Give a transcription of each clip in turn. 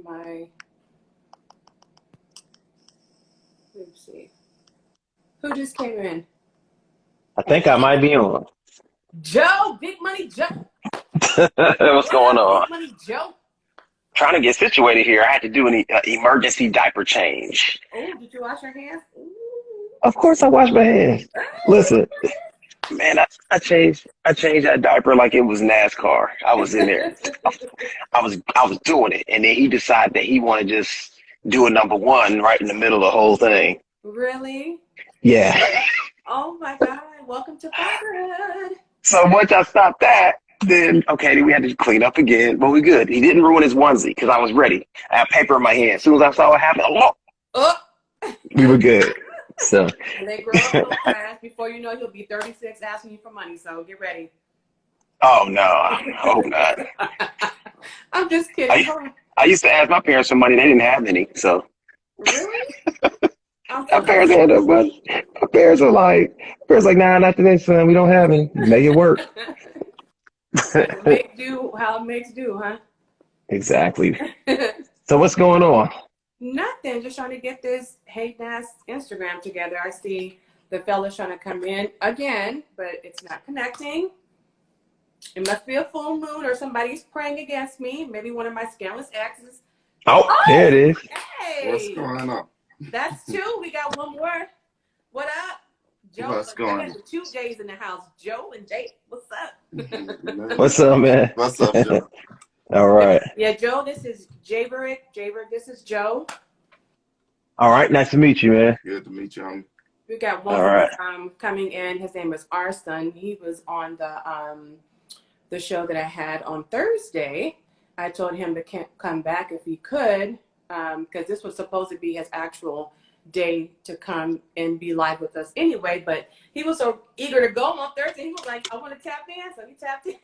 my, let's see. Who just came in? I think I might be on. Joe, Big Money Joe. What's going on? Big Money Joe. Trying to get situated here. I had to do an emergency diaper change. Oh, did you wash your hands? Ooh. Of course, I wash my hands. Listen, man, I changed that diaper like it was NASCAR. I was in there. I was doing it, and then he decided that he wanted to just do a number one right in the middle of the whole thing. Really? Yeah. Oh my God! Welcome to Fatherhood. So once I stopped that, then we had to clean up again, but we good. He didn't ruin his onesie because I was ready. I had paper in my hand. As soon as I saw what happened, we were good. So and they grow up so fast. Before you know it, he'll be 36 asking you for money. So get ready. Oh no, I hope not. I'm just kidding. I used to ask my parents for money. They didn't have any. So really, my parents had no money. My parents are like, nah, not today, son. We don't have any. Make it work. Make do how it makes do, huh? Exactly. So what's going on? Nothing. Just trying to get this hate-ass Instagram together. I see the fella's trying to come in again, but it's not connecting. It must be a full moon or somebody's praying against me. Maybe one of my scandalous exes. Oh, there it is. Hey. What's going on? That's two. We got one more. What up? Joe, What's going on? The two J's in the house. Joe and Jake. What's up? What's up, man? What's up, Joe? All right. Yeah, Joe, this is JAYVERICK. JAYVERICK, this is Joe. All right. Nice to meet you, man. Good to meet you, homie. We got one more coming in. His name is ARSENE. He was on the show that I had on Thursday. I told him to come back if he could, because this was supposed to be his actual day to come and be live with us anyway, but he was so eager to go on Thursday. He was like, I want to tap in, so he tapped in.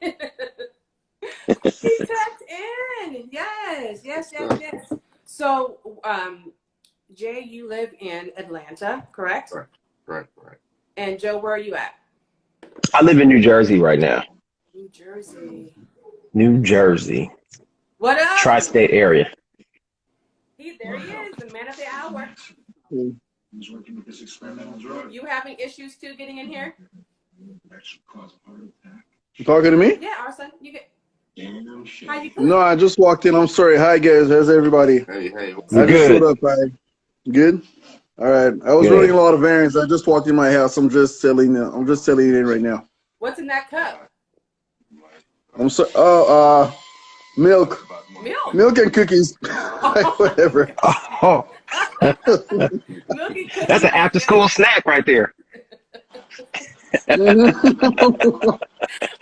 He tapped in. Yes. So, Jay, you live in Atlanta, correct? Right. And Joe, where are you at? I live in New Jersey right now. New Jersey. What up? Tri-state area. There he is, the man of the hour. He's working with this experimental drug. You having issues too getting in here? You talking to me? Yeah, Arsen, you get. How you No, I just walked in. I'm sorry. Hi guys, how's everybody? Hey. I just showed up. Good. All right. I was running a lot of errands. I just walked in my house. I'm just selling it in right now. What's in that cup? I'm sorry. Oh, milk and cookies. Whatever. Oh. That's an after-school snack right there.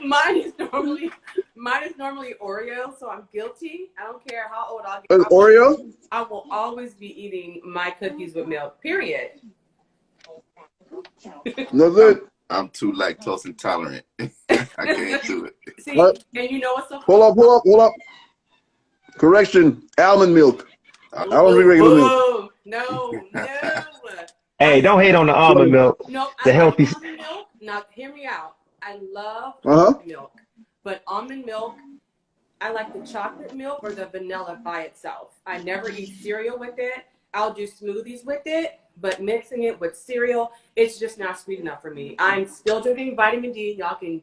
Mine is normally Oreo, so I'm guilty. I don't care how old I'll get. Oreo? I will always be eating my cookies with milk. Period. No good. I'm too lactose intolerant. I can't do it. See, and you know what's so Hold up. Correction. Almond milk. I don't drink regular milk. No. Hey, don't hate on the almond milk. No, the healthy. Almond milk. Now, hear me out. I love almond milk, but almond milk, I like the chocolate milk or the vanilla by itself. I never eat cereal with it. I'll do smoothies with it, but mixing it with cereal, it's just not sweet enough for me. I'm still drinking vitamin D. Y'all can,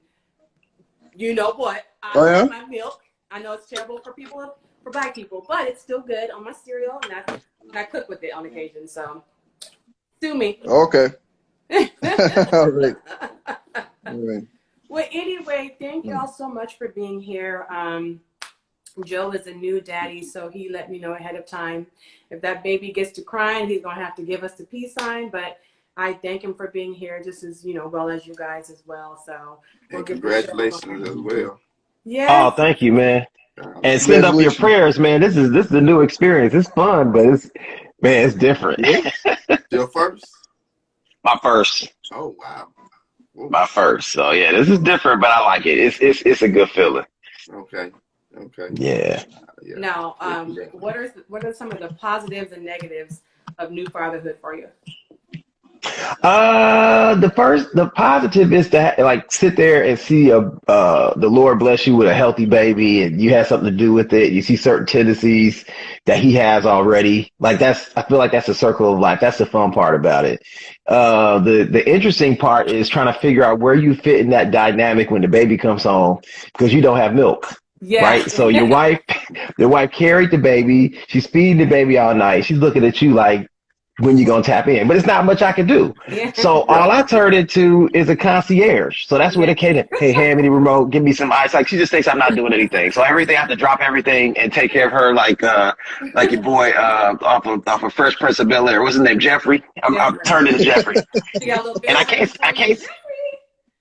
you know what? I love my milk. I know it's terrible for black people, but it's still good on my cereal, and I cook with it on occasion. So, sue me. Okay. All right. Well, anyway, thank y'all so much for being here. Joe is a new daddy, so he let me know ahead of time. If that baby gets to crying, he's going to have to give us the peace sign, but I thank him for being here just as, well as you guys as well. So and congratulations as well. Yeah. Oh, thank you, man. And send up your prayers, man. This is a new experience. It's fun, but it's different. Your first? My first. Oh, wow. Ooh. My first. So yeah, this is different, but I like it. It's a good feeling. Okay. Yeah. Now, what are some of the positives and negatives of new fatherhood for you? The positive is to like sit there and see the Lord bless you with a healthy baby, and you have something to do with it. You see certain tendencies that he has already. Like I feel like that's a circle of life. That's the fun part about it. The interesting part is trying to figure out where you fit in that dynamic when the baby comes home because you don't have milk. Yes. Right. So your wife carried the baby. She's feeding the baby all night. She's looking at you like, when you gonna tap in? But it's not much I can do. Yeah. So all I turned into is a concierge. So that's where they came in. Hey, hand me the remote, give me some ice. Like she just thinks I'm not doing anything. So everything I have to drop everything and take care of her like your boy off of Fresh Prince of Bel-Air. What's his name? Jeffrey. I'm turned into Jeffrey. And I can't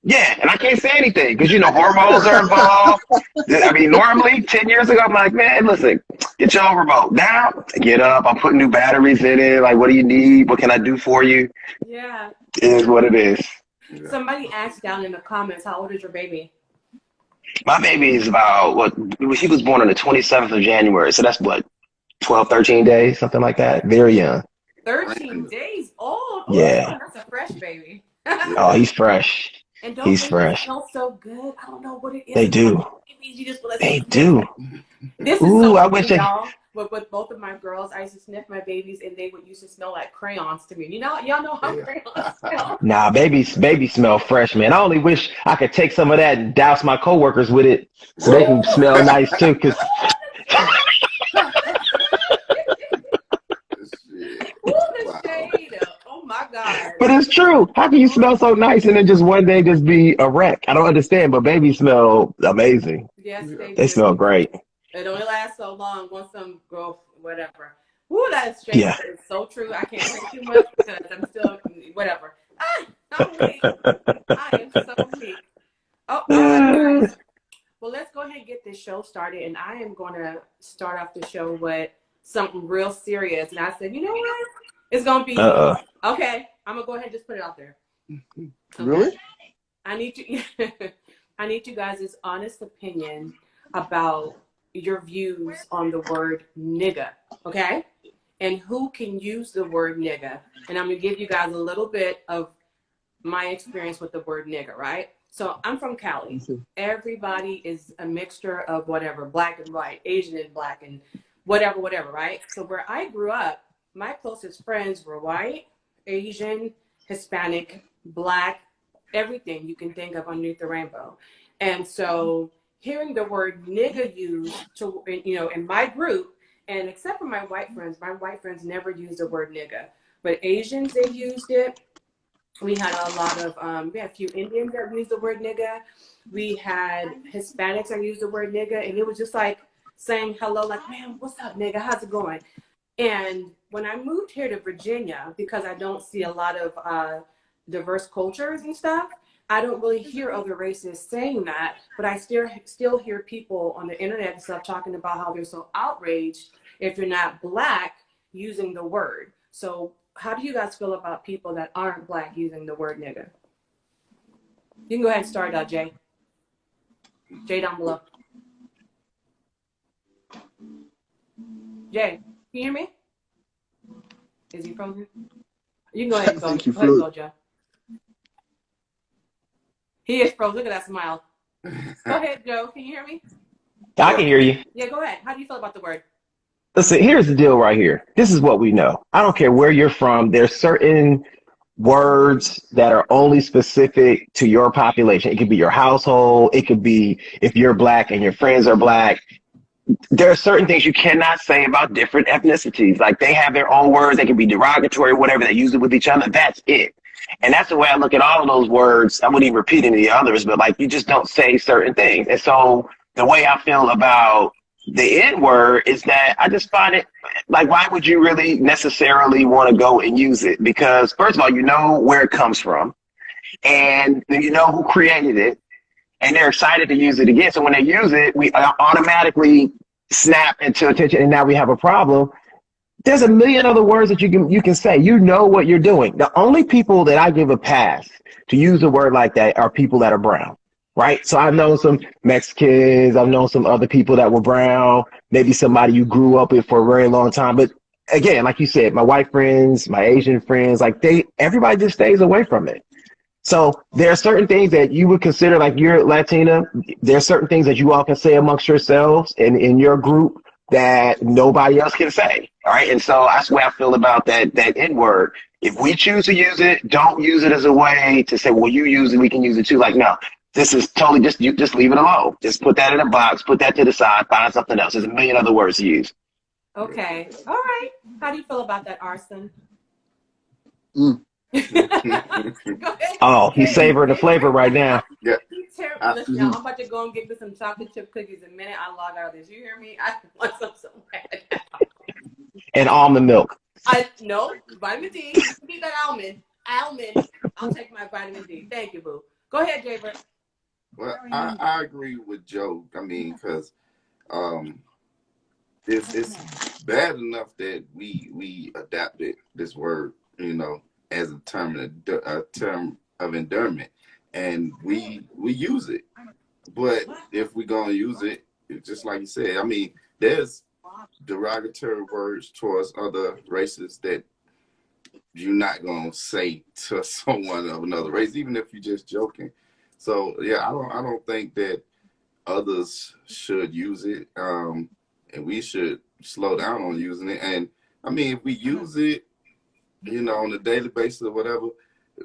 yeah, and I can't say anything because, hormones are involved. I mean, normally 10 years ago, I'm like, man, listen, get your own remote. Now, get up. I'm putting new batteries in it. Like, what do you need? What can I do for you? Yeah. It is what it is. Somebody asked down in the comments, how old is your baby? My baby is about, he was born on the 27th of January. So that's 12, 13 days, something like that. Very young. 13 days old? Yeah. Oh, that's a fresh baby. Oh, he's fresh. And don't he's they fresh. smell so good? I don't know what it is. They do. You just they do. This is so funny, y'all. With both of my girls, I used to sniff my babies, and they would used to smell like crayons to me. Y'all know how crayons smell. Nah, babies smell fresh, man. I only wish I could take some of that and douse my coworkers with it so they can smell nice too. Cause oh my God. But it's true. How can you smell so nice and then just one day just be a wreck? I don't understand, but babies smell amazing. Yes, they smell great. It only lasts so long once some growth, whatever. Woo, that is strange. Yeah. It's so true. I can't say too much because I'm still, whatever. I'm weak. I am so weak. Oh, all right, guys. Well, let's go ahead and get this show started. And I am going to start off the show with something real serious. And I said, you know what? It's going to be, okay, I'm going to go ahead and just put it out there. Okay. Really? I need you guys' honest opinion about your views on the word nigga, okay? And who can use the word nigga. And I'm going to give you guys a little bit of my experience with the word nigga, right? So I'm from Cali. Everybody is a mixture of whatever, black and white, Asian and black, and whatever, right? So where I grew up, my closest friends were white, Asian, Hispanic, black, everything you can think of underneath the rainbow. And so hearing the word nigga used to, in my group, and except for my white friends never used the word nigga. But Asians, they used it. We had a lot of, we had a few Indians that used the word nigga. We had Hispanics that used the word nigga. And it was just like saying hello, like, man, what's up, nigga? How's it going? And when I moved here to Virginia, because I don't see a lot of diverse cultures and stuff, I don't really hear other races saying that, but I still hear people on the internet and stuff talking about how they're so outraged if you're not black using the word. So how do you guys feel about people that aren't black using the word nigga? You can go ahead and start, Jay. Jay down below. Jay, can you hear me? Is he frozen? You can go ahead and go. Go ahead and go, Joe. He is frozen. Look at that smile. Go ahead, Joe. Can you hear me? I can hear you. Yeah, go ahead. How do you feel about the word? Listen, here's the deal right here. This is what we know. I don't care where you're from. There's certain words that are only specific to your population. It could be your household. It could be if you're black and your friends are black. There are certain things you cannot say about different ethnicities. Like they have their own words. They can be derogatory, whatever. They use it with each other. That's it. And that's the way I look at all of those words. I wouldn't even repeat any of the others, but like you just don't say certain things. And so the way I feel about the N word is that I just find it like, why would you really necessarily want to go and use it? Because first of all, you know where it comes from and you know who created it and they're excited to use it again. So when they use it, we automatically snap into attention and now we have a problem. There's a million other words that you can say. You know what you're doing. The only people that I give a pass to use a word like that are people that are brown, right? So I've known some Mexicans. I've known some other people that were brown, maybe somebody you grew up with for a very long time. But again, like you said, my white friends, my Asian friends, like everybody just stays away from it. So there are certain things that you would consider, like you're Latina. There are certain things that you all can say amongst yourselves and in your group that nobody else can say. All right. And so that's the way I feel about that N word. If we choose to use it, don't use it as a way to say, well, you use it, we can use it too. Like, no, this is totally just leave it alone. Just put that in a box, put that to the side, find something else. There's a million other words to use. Okay. All right. How do you feel about that, Arsene? Mm. Go ahead. Oh, he's savoring the flavor right now. Yeah. He's terrible. Listen, y'all, I'm about to go and get me some chocolate chip cookies the minute I log out of this. You hear me? I want some so bad. And almond milk. No, vitamin D. You can keep that almond. I'll take my vitamin D. Thank you, boo. Go ahead, JAYVERICK. Well, I agree with Joe. I mean, because it's bad enough that we adapted this word, you know, as a term of endearment, and we use it. But if we're gonna use it, it's just like you said, I mean, there's derogatory words towards other races that you're not gonna say to someone of another race, even if you're just joking. So yeah, I don't think that others should use it, and we should slow down on using it. And I mean, if we use it, you know, on a daily basis or whatever,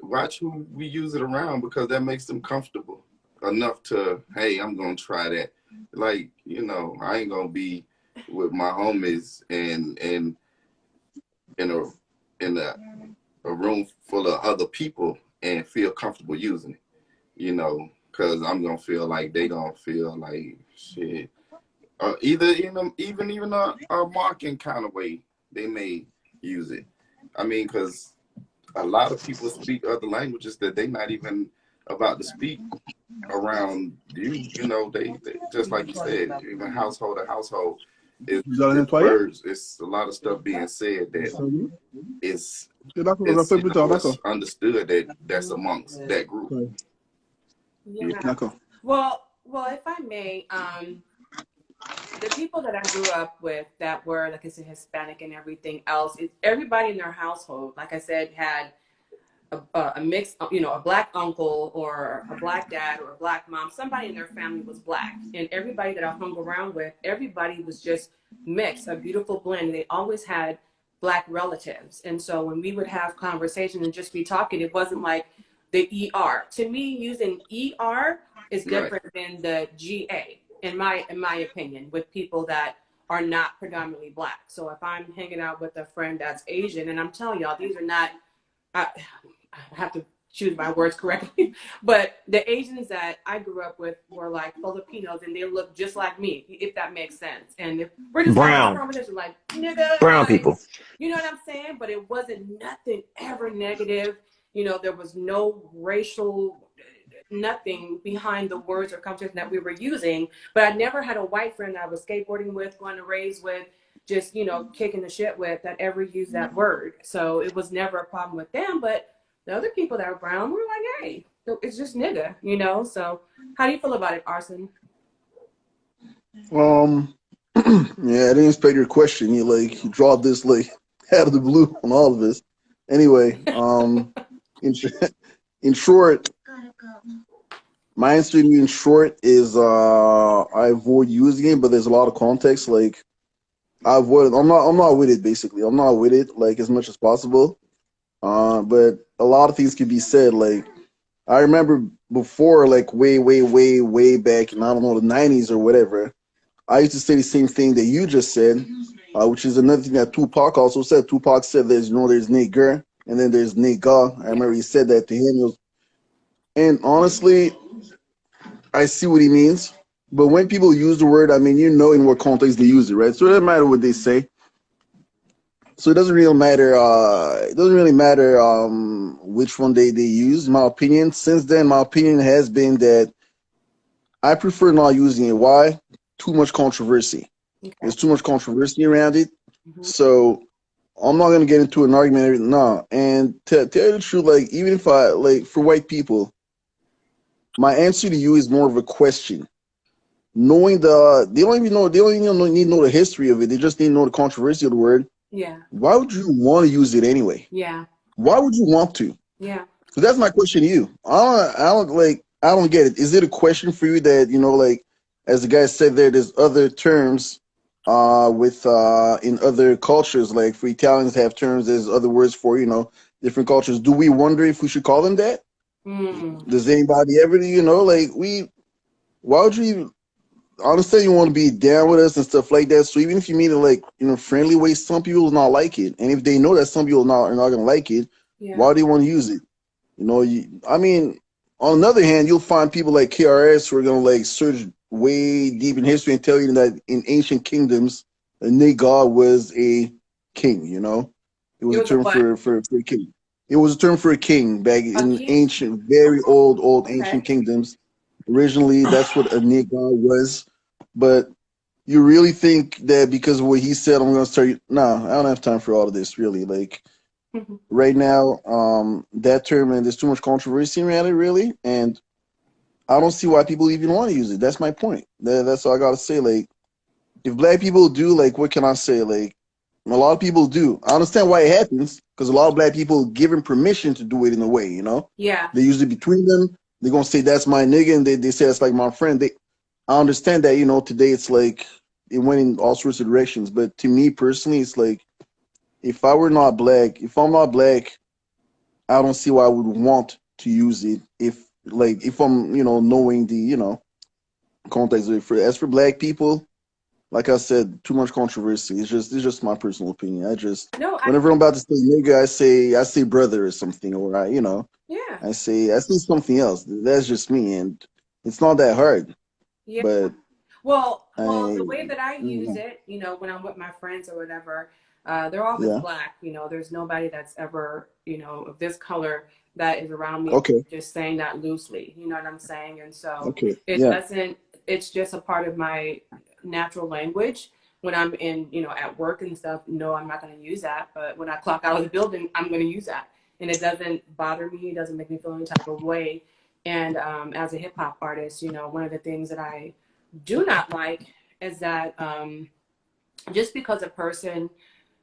watch who we use it around, because that makes them comfortable enough to, hey, I'm gonna try that. Like, you know, I ain't gonna be with my homies and in a room full of other people and feel comfortable using it, you know, because I'm gonna feel like they gonna feel like shit. Either even a mocking kind of way they may use it. I mean, because a lot of people speak other languages that they not even about to speak around you. You know, they just like you said, even household to household, it's words. It's a lot of stuff being said that it's understood that that's amongst that group. Yeah. Well, if I may, the people that I grew up with that were, like I said, Hispanic and everything else, everybody in their household, like I said, had a mix, you know, a black uncle or a black dad or a black mom. Somebody in their family was black, and everybody that I hung around with, everybody was just mixed, a beautiful blend. They always had black relatives, and so when we would have conversations and just be talking, it wasn't like the ER. To me, using ER is different than the GA. In my opinion, with people that are not predominantly black. So if I'm hanging out with a friend that's Asian, and I'm telling y'all, these are not, I have to choose my words correctly, but the Asians that I grew up with were like Filipinos, and they look just like me, if that makes sense. And if we're just having a conversation like, nigga, brown like, people, you know what I'm saying? But it wasn't nothing ever negative. You know, there was no racial, nothing behind the words or conversation that we were using. But I never had a white friend that I was skateboarding with, going to raves with, just, you know, kicking the shit with, that ever used that word. So it was never a problem with them. But the other people that are brown were like, hey, it's just nigga, you know? So how do you feel about it, Arsene? Yeah, I didn't expect your question. You dropped this like out of the blue on all of this. Anyway, in short, my answer to you in short is I avoid using it, but there's a lot of context. Like I avoid it. I'm not with it basically. I'm not with it like as much as possible. But a lot of things can be said. Like I remember before, like way back in, I don't know, the 90s or whatever, I used to say the same thing that you just said, which is another thing that Tupac also said. Tupac said there's nigger and then there's nigga. I remember he said that to him. And honestly, I see what he means. But when people use the word, I mean, you know in what context they use it, right? So it doesn't matter what they say. So it doesn't really matter. It doesn't really matter which one they use. My opinion, since then, my opinion has been that I prefer not using it. Why? Too much controversy. Okay. There's too much controversy around it. So I'm not gonna get into an argument. No. And to tell you the truth, like even if I like for white people, my answer to you is more of a question. Knowing they don't even need to know the history of it. They just need to know the controversy of the word. Yeah. Why would you want to use it anyway? Yeah. Why would you want to? Yeah. So that's my question to you. I don't get it. Is it a question for you that, like, as the guy said there, there's other terms with in other cultures, like for Italians have terms, there's other words for, different cultures. Do we wonder if we should call them that? Mm. Does anybody ever, like why would you even, I understand you want to be down with us and stuff like that. So even if you mean it like, friendly way, some people will not like it. And if they know that some people are not going to like it, Yeah. why do they want to use it? I mean, on the other hand, you'll find people like KRS who are going to like search way deep in history and tell you that in ancient kingdoms, a nigga was a king, It was It a was a term what? for a king. It was a term for a king back A in king. ancient, very old ancient Okay. kingdoms. Originally, that's what a nigga was. But you really think that because of what he said, I'm going to start? Nah, I don't have time for all of this, really. Like, right now, that term, and there's too much controversy around it, really, and I don't see why people even want to use it. That's my point. That's all I gotta say. Like, if black people do, like, what can I say? Like, a lot of people do. I understand why it happens because a lot of black people given permission to do it in a way. Yeah. They use it between them. They're gonna say that's my nigga, and they say that's like my friend. I understand that. Today it's like it went in all sorts of directions, but to me personally, it's like if I'm not black, I don't see why I would want to use it if I'm, knowing the, context of it. As for black people, like I said, too much controversy. It's just my personal opinion. No, Whenever I'm about to say nigga, I say brother or something, or yeah. I say something else. That's just me, and it's not that hard. Yeah. But Well, I, the way that I use mm, it, when I'm with my friends or whatever, they're always yeah, black. There's nobody that's ever, of this color that is around me. okay, Just saying that loosely. You know what I'm saying? And so okay, it yeah, doesn't. It's just a part of my natural language. When I'm in, at work and stuff, no, I'm not going to use that. But when I clock out of the building, I'm going to use that, and it doesn't bother me. It doesn't make me feel any type of way. And as a hip hop artist, one of the things that I do not like is that just because a person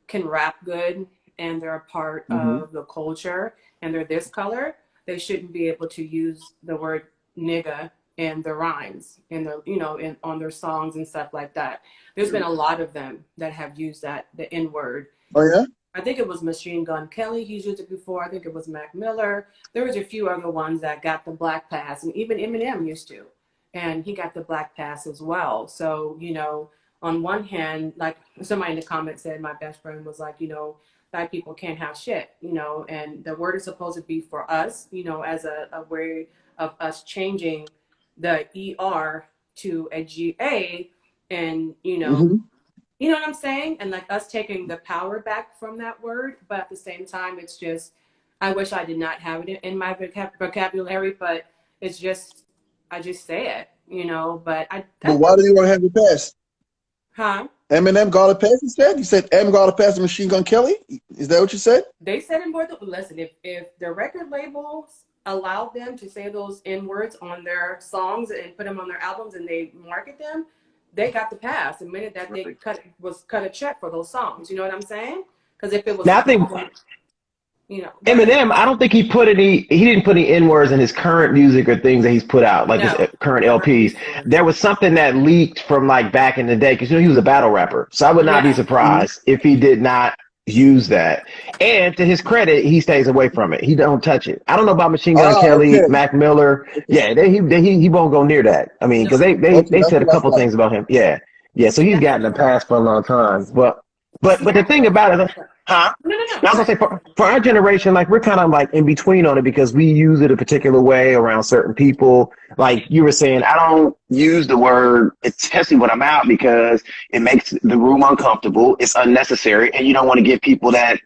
can rap good and they're a part hmm, of the culture and they're this color, they shouldn't be able to use the word nigga in their rhymes in the on their songs and stuff like that. There's been a lot of them that have used the N word. oh yeah, I think it was Machine Gun Kelly. He's used it before. I think it was Mac Miller. There was a few other ones that got the black pass, and even Eminem used to, and he got the black pass as well. So on one hand, like somebody in the comments said, my best friend was like, black people can't have shit, and the word is supposed to be for us, as a way of us changing the ER to a GA, and hmm. you know what I'm saying? And like us taking the power back from that word, but at the same time, it's just, I wish I did not have it in my vocabulary, but it's just, I just say it, but I But why do you want to have it pass? huh? Eminem got a pass. You said M got a pass to Machine Gun Kelly. Is that what you said? They said in more than, listen, if the record labels allowed them to say those N words on their songs and put them on their albums and they market them, they got the pass the minute that they cut a check for those songs. You know what I'm saying? Because if it was Now I think written, go ahead. Eminem, I don't think he didn't put any N words in his current music or things that he's put out, like his No, current never LPs. used words. There was something that leaked from like back in the day because he was a battle rapper. So I would not be Yeah. surprised if he did not use that. And to his credit, he stays away from it. He don't touch it. I don't know about Machine Gun Ah, Kelly, okay, Mac Miller. okay, Yeah, he won't go near that. I mean, because No. okay. they That's said a what I couple thought. things about him. Yeah, yeah. So See, he's that's gotten a pass for a long time. see, But the that's thing what. about it, huh? No. I was Go gonna say ahead. for our generation, like we're kind of like in between on it because we use it a particular way around certain people. Like you were saying, I don't use the word, especially when I'm out, because it makes the room uncomfortable. It's unnecessary, and you don't want to give people that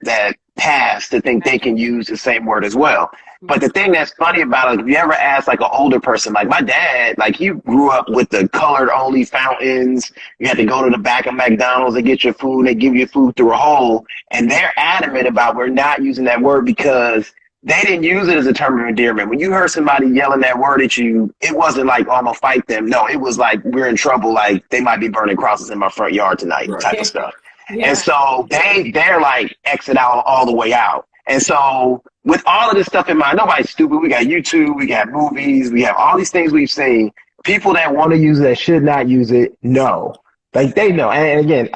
pass to think they can use the same word as well. But the thing that's funny about it, if you ever ask like an older person, like my dad, like he grew up with the colored only fountains. You had to go to the back of McDonald's to get your food. They give you food through a hole. And they're adamant about we're not using that word because they didn't use it as a term of endearment. When you heard somebody yelling that word at you, it wasn't like, oh, I'm going to fight them. No, it was like, we're in trouble. Like they might be burning crosses in my front yard tonight Right. type of stuff. And Yeah. so they're like exit out all the way out. And so with all of this stuff in mind, nobody's stupid. We got YouTube, we got movies, we have all these things we've seen. People that want to use it that should not use it, no. Like they know. And again,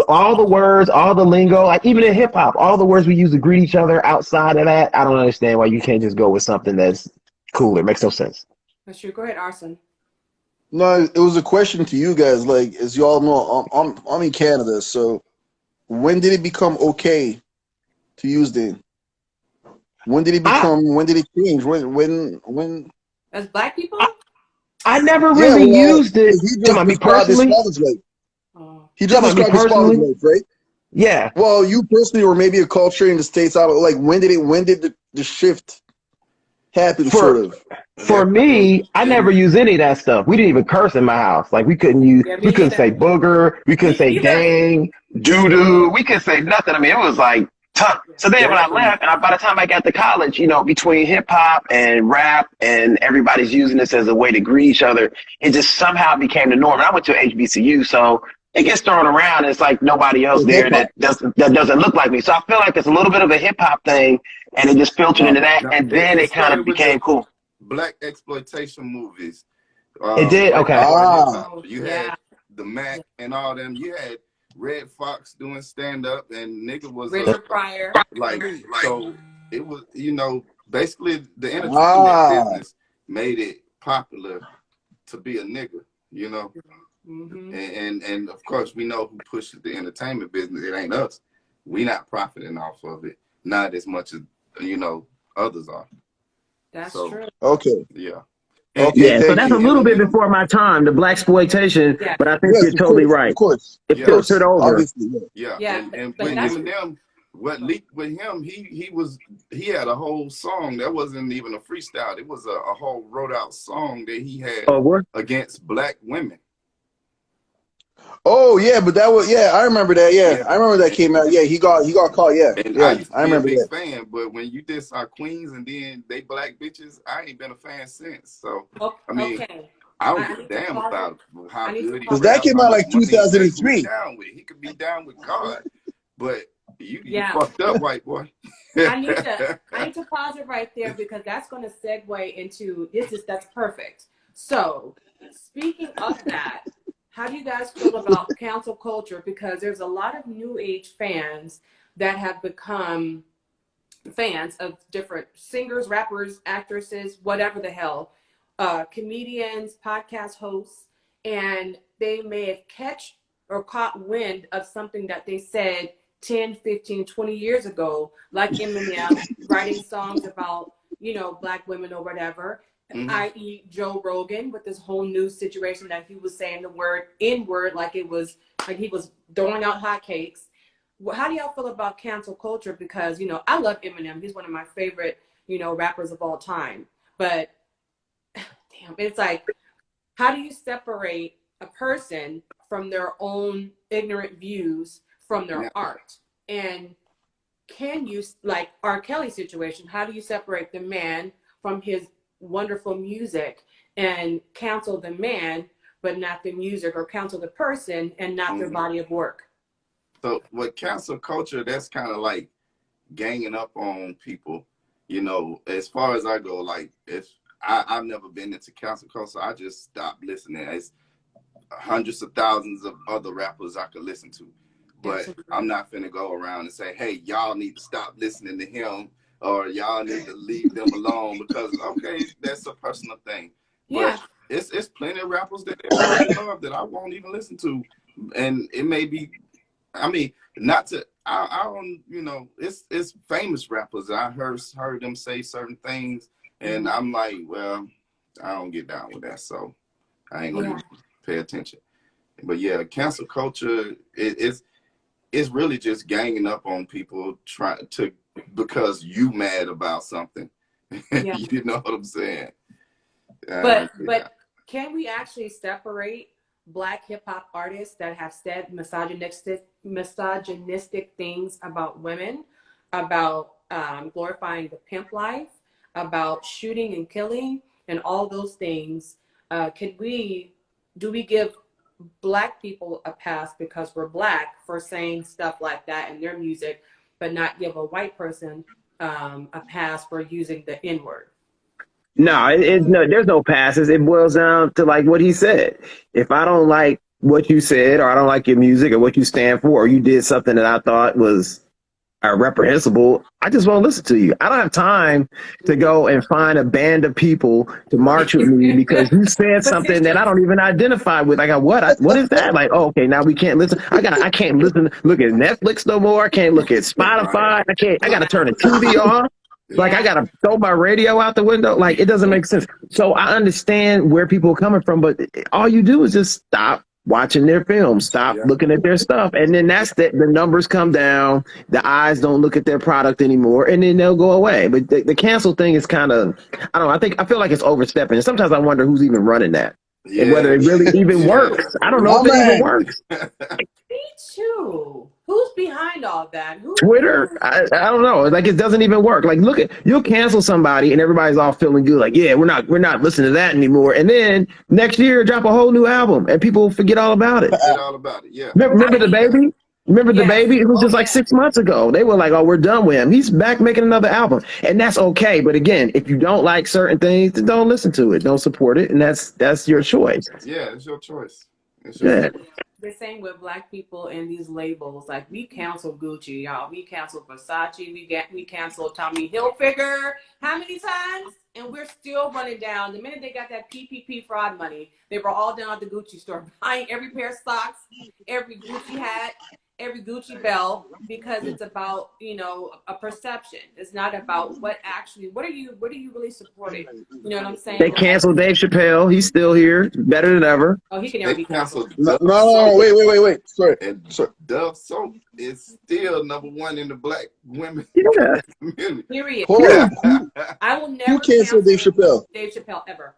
all the words, all the lingo, like even in hip hop, all the words we use to greet each other outside of that, I don't understand why you can't just go with something that's cooler. It makes no sense. That's true. Go ahead, Arson. No, it was a question to you guys. Like, as you all know, I'm in Canada, so when did it become okay to use them? When did it become? When did it change? When? As Black people? I never Yeah, really well, used it. he Talking just about me described his personally? father's life. Oh. He just Talking about me described his father's personally? life, right? Yeah. Well, you personally, or maybe a culture in the States. I don't like. When did the shift happen? Sort For of. for me, I never use any of that stuff. We didn't even curse in my house. Like we Yeah, we me couldn't say neither. booger, we couldn't Me say neither. dang, doo doo, we couldn't say nothing. I mean, it was like tough. Yeah. So then when I Definitely. left, and by the time I got to college, you know, between hip hop and rap, and everybody's using this as a way to greet each other, it just somehow became the norm. And I went to HBCU, so it gets thrown around. It's like nobody else So hip there hop. that doesn't look like me. So I feel like it's a little bit of a hip hop thing, and it just filtered No. into that, Now, and then it it kind started of with the became cool. black exploitation movies. It did? Right Okay. before hip hop. Oh, You had yeah. the Mac and all them. You had Red Fox doing stand up, and nigga was Richard Pryor. like Mhm. so. It was basically the entertainment Ah. business made it popular to be a nigga. You know, Mm-hmm. and of course we know who pushes the entertainment business. It ain't us. We not profiting off of it, not as much as others are. That's So true. Okay. yeah, Okay. Yeah, so Thank that's a you. little bit Eminem, before my time, the black exploitation, Yeah. but I think Yes, you're of totally course. Of right. course. It Of yeah, filtered course. over. Obviously. Yeah. yeah, Yeah. and But with that's Eminem, what leaked with him, he had a whole song that wasn't even a freestyle. It was a whole wrote out song that he had Oh, what? against black women. Oh yeah, but that was I remember that. Yeah, Yeah, I remember that came out. Yeah, he got caught. Yeah, and I yeah, used to I be a remember big that. fan, but when you diss our queens and then they black bitches, I ain't been a fan since. So I mean, okay. I don't I give a need to damn pause it. about how I need to good he Because pause it. that rap, came how out much like money he make, who he 2003. down with. He could be down with God, but you Yeah. fucked up, white boy. I need to pause it right there because that's going to segue into that's perfect. So, speaking of that, how do you guys feel about cancel culture? Because there's a lot of new age fans that have become fans of different singers, rappers, actresses, whatever the hell, comedians, podcast hosts, and they may have catch or caught wind of something that they said 10, 15, 20 years ago, like Eminem writing songs about, black women or whatever, Mhm. i.e. Joe Rogan with this whole new situation that he was saying the word N-word like he was throwing out hotcakes. How do y'all feel about cancel culture? Because, I love Eminem. He's one of my favorite, rappers of all time. But damn, it's like, how do you separate a person from their own ignorant views from their Now, art? And can you, like R. Kelly's situation, how do you separate the man from his wonderful music and cancel the man, but not the music, or cancel the person and not their mhm. body of work? So with cancel culture, that's kind of like ganging up on people. As far as I go, like if I've never been into cancel culture, I just stopped listening. It's hundreds of thousands of other rappers I could listen to, but Absolutely. I'm not finna go around and say, hey, y'all need to stop listening to him, or y'all need to leave them alone, because okay, that's a personal thing. But Yeah. it's plenty of rappers that everybody love that I won't even listen to, and it may be, I mean, not to I don't it's famous rappers. I heard them say certain things, and Mhm. I'm like, well, I don't get down with that, so I ain't gonna Yeah. even pay attention. But yeah, cancel culture it's really just ganging up on people trying to, because you mad about something. Yeah. You know what I'm saying? I But don't get that. but can we actually separate black hip hop artists that have said misogynistic things about women, about glorifying the pimp life, about shooting and killing, and all those things? Do we give Black people a pass because we're Black for saying stuff like that in their music, but not give a white person a pass for using the N word. No, it's no. There's no passes. It boils down to like what he said. If I don't like what you said, or I don't like your music, or what you stand for, or you did something that I thought was reprehensible, I just won't listen to you. I don't have time to go and find a band of people to march with me because you said something that I don't even identify with. I got what is that? Like, oh, okay, now we can't listen. I can't look at Netflix no more. I can't look at Spotify. I gotta turn the TV off. Like, I gotta throw my radio out the window. Like, it doesn't make sense. So I understand where people are coming from, but all you do is just stop watching their films, stop looking at their stuff, and then that's the numbers come down. The eyes don't look at their product anymore, and then they'll go away. But the cancel thing is kind of, I don't know. I feel like it's overstepping, and sometimes I wonder who's even running that, and whether it really even works. I don't know if it even works. Me too. Who's behind all that? Twitter, I don't know. Like, it doesn't even work. Like, look at, you'll cancel somebody and everybody's all feeling good. Like, yeah, we're not listening to that anymore. And then next year, drop a whole new album and people forget all about it. Forget all about it. Yeah. Remember the baby? Remember the baby? It was just like 6 months ago. They were like, "Oh, we're done with him. He's back making another album," and that's okay. But again, if you don't like certain things, then don't listen to it. Don't support it, and that's your choice. Yeah, it's your choice. It's your choice. The same with Black people and these labels. Like, we canceled Gucci, y'all. We canceled Versace. We canceled Tommy Hilfiger. How many times? And we're still running down. The minute they got that PPP fraud money, they were all down at the Gucci store buying every pair of socks, every Gucci hat, every Gucci belt, because it's about, a perception. It's not about what are you really supporting? You know what I'm saying? They canceled Dave Chappelle. He's still here, better than ever. Oh, he can never be canceled. No, wait. Sorry. And Dove Soap is still #1 in the Black women community. Period. Hold on. I will never Who canceled Dave Chappelle? Dave Chappelle ever.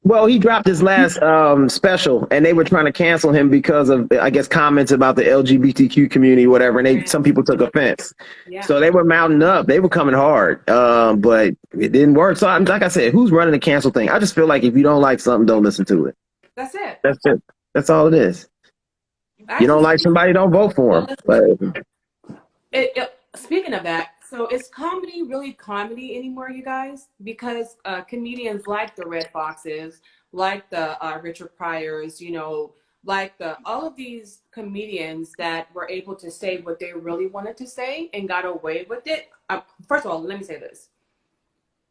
Well, he dropped his last special, and they were trying to cancel him because of, I guess, comments about the LGBTQ community, whatever. And some people took offense. Yeah. So they were mounting up. They were coming hard, but it didn't work. So, like I said, who's running the cancel thing? I just feel like if you don't like something, don't listen to it. That's it. That's it. That's all it is. You don't like somebody, don't vote for them. But speaking of that, so is comedy really comedy anymore, you guys? Because comedians like the Red Foxes, like the Richard Pryors, like all of these comedians that were able to say what they really wanted to say and got away with it. First of all, let me say this.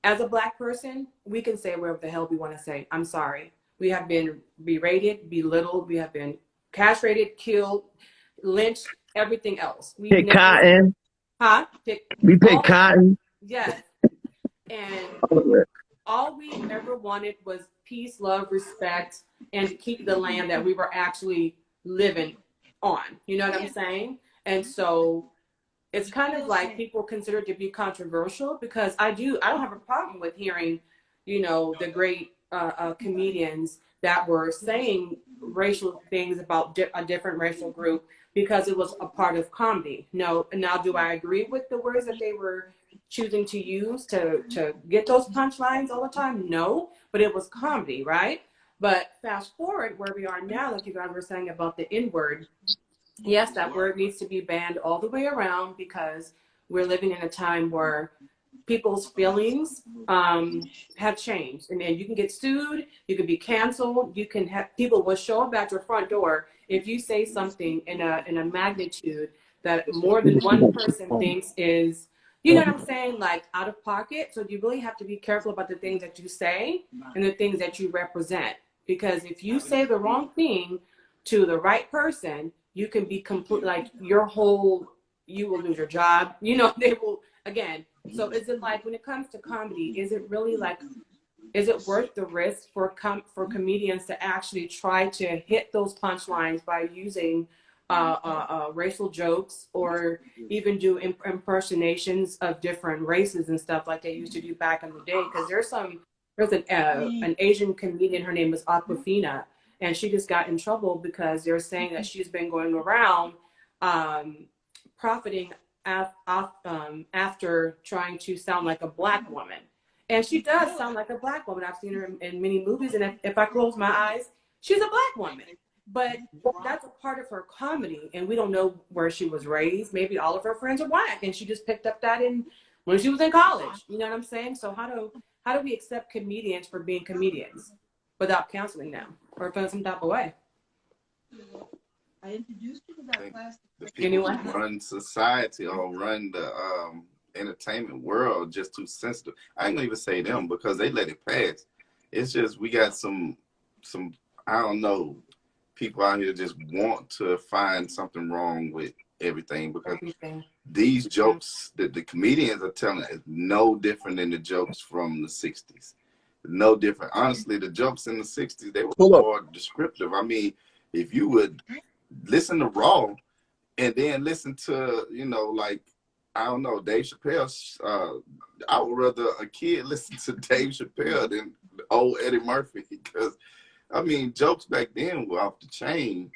As a Black person, we can say whatever the hell we want to say. I'm sorry. We have been berated, belittled. We have been castrated, killed, lynched, everything else. Pick cotton. Huh? We pick cotton. Yes. And all we ever wanted was peace, love, respect, and to keep the land that we were actually living on. You know what I'm saying? And so it's kind of like people consider it to be controversial, because I don't have a problem with hearing, the great comedians that were saying racial things about a different racial group, because it was a part of comedy. No, now do I agree with the words that they were choosing to use to get those punchlines all the time? No, but it was comedy, right? But fast forward where we are now, like you guys were saying about the N-word. Yes, that word needs to be banned all the way around, because we're living in a time where people's feelings have changed, and then you can get sued, you can be canceled, you can have people will show up at your front door if you say something in a magnitude that more than one person thinks is, you know what I'm saying, like out of pocket. So you really have to be careful about the things that you say and the things that you represent, because if you say the wrong thing to the right person, you can be complete, like you will lose your job, they will, again. So is it like, when it comes to comedy, is it really like, is it worth the risk for comedians to actually try to hit those punchlines by using racial jokes, or even do impersonations of different races and stuff like they used to do back in the day? Because there's an Asian comedian, her name is Aquafina, and she just got in trouble because they're saying that she's been going around profiting after trying to sound like a Black woman. And she does sound like a Black woman. I've seen her in many movies, and if I close my eyes, she's a Black woman. but that's a part of her comedy, and we don't know where she was raised. Maybe all of her friends are black, and she just picked up that when she was in college. You know what I'm saying? So how do we accept comedians for being comedians without counseling them or feeling some type of way? I introduced you to that class. The people who run society or run the entertainment world just too sensitive. I ain't gonna even say them because they let it pass. It's just we got some I don't know, people out here just want to find something wrong with everything because these jokes that the comedians are telling is no different than the jokes from the 60s. No different. Honestly, the jokes in the 60s, they were more descriptive. I mean, if you would listen to Raw and then listen to, you know, like, I don't know, Dave Chappelle, I would rather a kid listen to Dave Chappelle than old Eddie Murphy because, I mean, jokes back then were off the chain,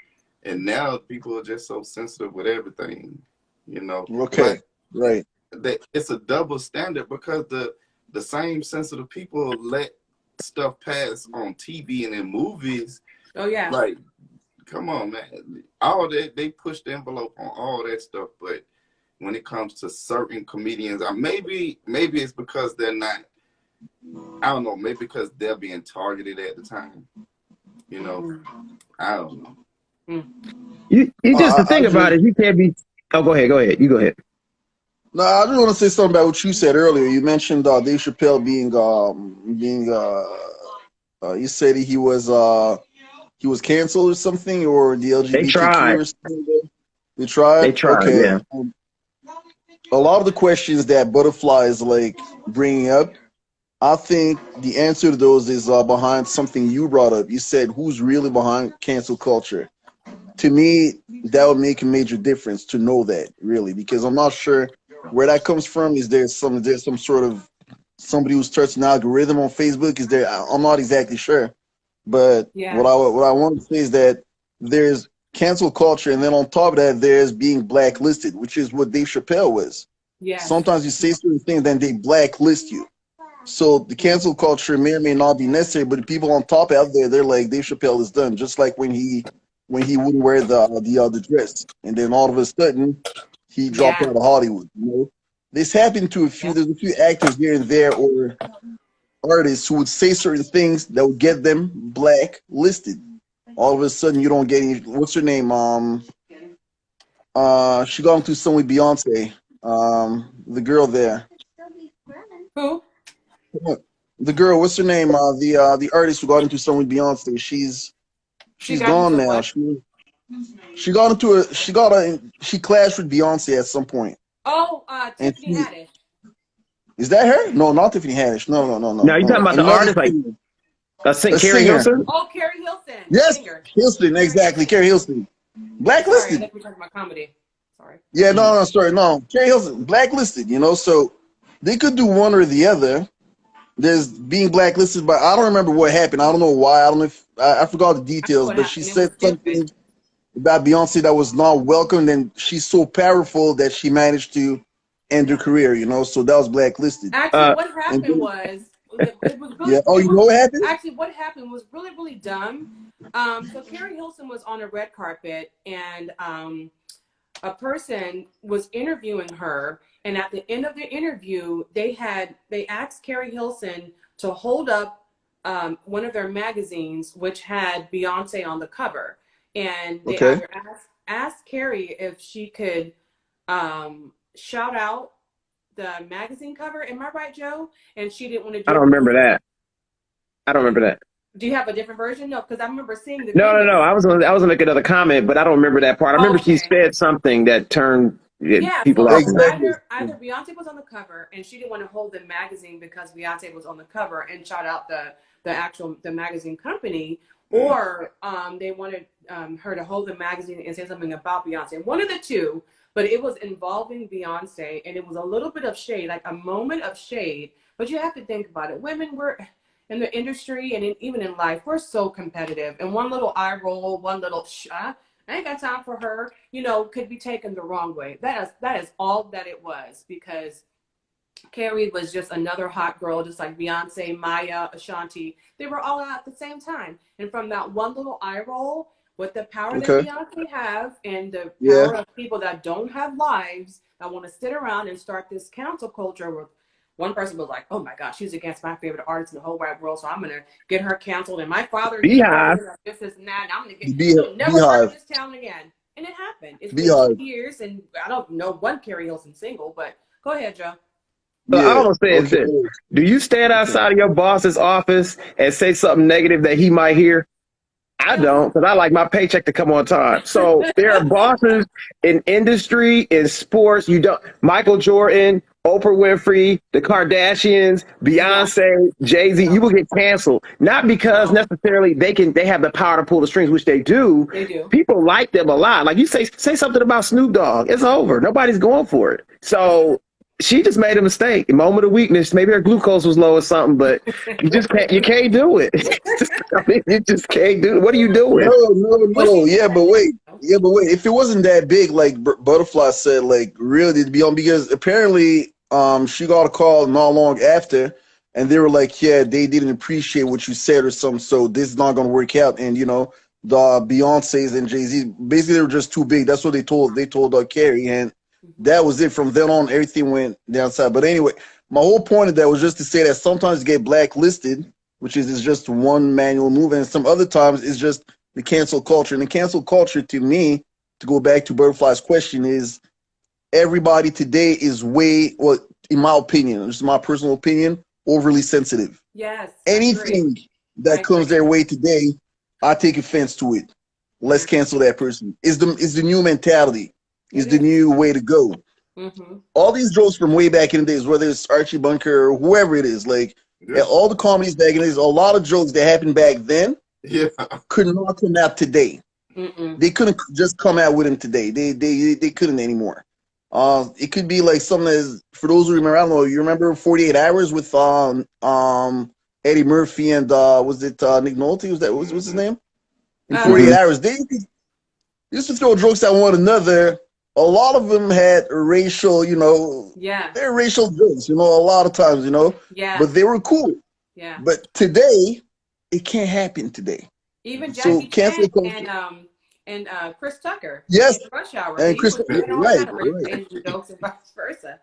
and now people are just so sensitive with everything, you know. Okay, right. It's a double standard because the same sensitive people let stuff pass on TV and in movies. Oh, yeah. Like, come on, man. All that, they push the envelope on all that stuff, but when it comes to certain comedians, maybe it's because they're not, I don't know, maybe because they're being targeted at the time. You know, I don't know. You just the thing about it, you can't be. Oh, go ahead. You go ahead. No, I just want to say something about what you said earlier. You mentioned Dave Chappelle you said he was canceled or something, or the LGBTQ or something. They tried. Okay. Yeah. A lot of the questions that Butterfly is like bringing up, I think the answer to those is behind something you brought up. You said, who's really behind cancel culture? To me, that would make a major difference to know that, really, because I'm not sure where that comes from. Is there some sort of somebody who starts an algorithm on Facebook? Is there? I'm not exactly sure. But what I want to say is that there's cancel culture, and then on top of that, there's being blacklisted, which is what Dave Chappelle was. Yes. Sometimes you say certain things, then they blacklist you. So the cancel culture may or may not be necessary, but the people on top out there, they're like, Dave Chappelle is done. Just like when he wouldn't wear the dress, and then all of a sudden he dropped out of Hollywood. You know, this happened to a few. There's a few actors here and there, or artists who would say certain things that would get them blacklisted. All of a sudden, you don't get any. What's her name? She got into some with Beyonce. The girl there. Who? The girl. What's her name? The artist who got into some with Beyonce. She's gone now. She clashed with Beyonce at some point. Oh, Tiffany Haddish. Is that her? No, not Tiffany Haddish. No. Now you talking about the artist like Carrie Hilson? Oh, Carrie Hilson. Yes, Singer. Hilson, exactly. Carrie Hilson. Blacklisted. Sorry, I think we're talking about comedy. Sorry. Yeah, no. Carrie Hilson, blacklisted, you know, so they could do one or the other. There's being blacklisted, but I don't remember what happened. I don't know why. I don't know if I forgot the details, but she said something about Beyonce that was not welcomed, and she's so powerful that she managed to end her career, you know, so that was blacklisted. Actually, what happened was, it was really, you know what happened? Actually, what happened was really, really dumb. So Carrie Hilson was on a red carpet, and a person was interviewing her, and at the end of the interview, they asked Carrie Hilson to hold up one of their magazines, which had Beyonce on the cover, and they either asked Carrie if she could shout out the magazine cover. Am I right, Joe? And she didn't want to do it. I don't remember that. Do you have a different version? No, because I remember seeing the No. I was gonna make another comment, but I don't remember that part. I remember she said something that turned people off. Either Beyonce was on the cover and she didn't want to hold the magazine because Beyonce was on the cover and shout out the magazine company, or they wanted her to hold the magazine and say something about Beyonce. One of the two, but it was involving Beyonce, and it was a little bit of shade, like a moment of shade. But you have to think about it. Women were in the industry and even in life, we're so competitive. And one little eye roll, one little I ain't got time for her, you know, could be taken the wrong way. That is all that it was, because Carrie was just another hot girl, just like Beyonce, Maya, Ashanti. They were all out at the same time. And from that one little eye roll, with the power that Okay. Beyonce have and the Yeah. power of people that don't have lives that want to sit around and start this cancel culture where one person was like, oh my gosh, she's against my favorite artist in the whole wide world, so I'm going to get her canceled. And my father is the Beehive. president of this and that, and I'm going to The get, you'll never work in Beehive. this town again. And it happened. It's been Beehive. 2 years, and I don't know one Carrie Hilson single, but go ahead, Joe. So Yeah. all I'm saying is Okay. this: do you stand Okay. outside of your boss's office and say something negative that he might hear? I don't, because I like my paycheck to come on time. So there are bosses in industry, in sports. You don't. Michael Jordan, Oprah Winfrey, the Kardashians, Beyonce, Jay-Z. You will get canceled, not because necessarily they have the power to pull the strings, which they do. They do. People like them a lot. Like you say something about Snoop Dogg, it's over. Nobody's going for it. So she just made a mistake, a moment of weakness. Maybe her glucose was low or something, but you can't do it. I mean, you just can't do it. What are you doing? No. Yeah, but wait. If it wasn't that big, like Butterfly said, like really to be on, because apparently, she got a call not long after, and they were like, yeah, they didn't appreciate what you said or something, so this is not gonna work out. And the Beyonce's and Jay-Z, basically they were just too big. That's what they told Carrie, and that was it. From then on, everything went downside. But anyway, my whole point of that was just to say that sometimes you get blacklisted, which is just one manual move, and some other times it's just the cancel culture. And the cancel culture, to me, to go back to Butterfly's question, is everybody today is well, in my opinion, this is my personal opinion, overly sensitive. Yes. Anything that comes their way today, I take offense to it. Let's cancel that person. Is the new mentality. Is the new way to go. All these jokes from way back in the days, whether it's Archie Bunker or whoever it is, like all the comedies back in the days, a lot of jokes that happened back then could not come out today. They couldn't just come out with them today. They couldn't anymore. It could be like something that, for those who remember, I don't know, you remember 48 Hours with Eddie Murphy and was it Nick Nolte? What's his name? In 48 Hours, they used to throw jokes at one another. A lot of them had racial, they're racial jokes, a lot of times, but they were cool. Yeah. But today, it can't happen today. Even Jackie Chan and Chris Tucker. Yes. In Rush Hour. And Chris Tucker, right. Jokes and vice versa.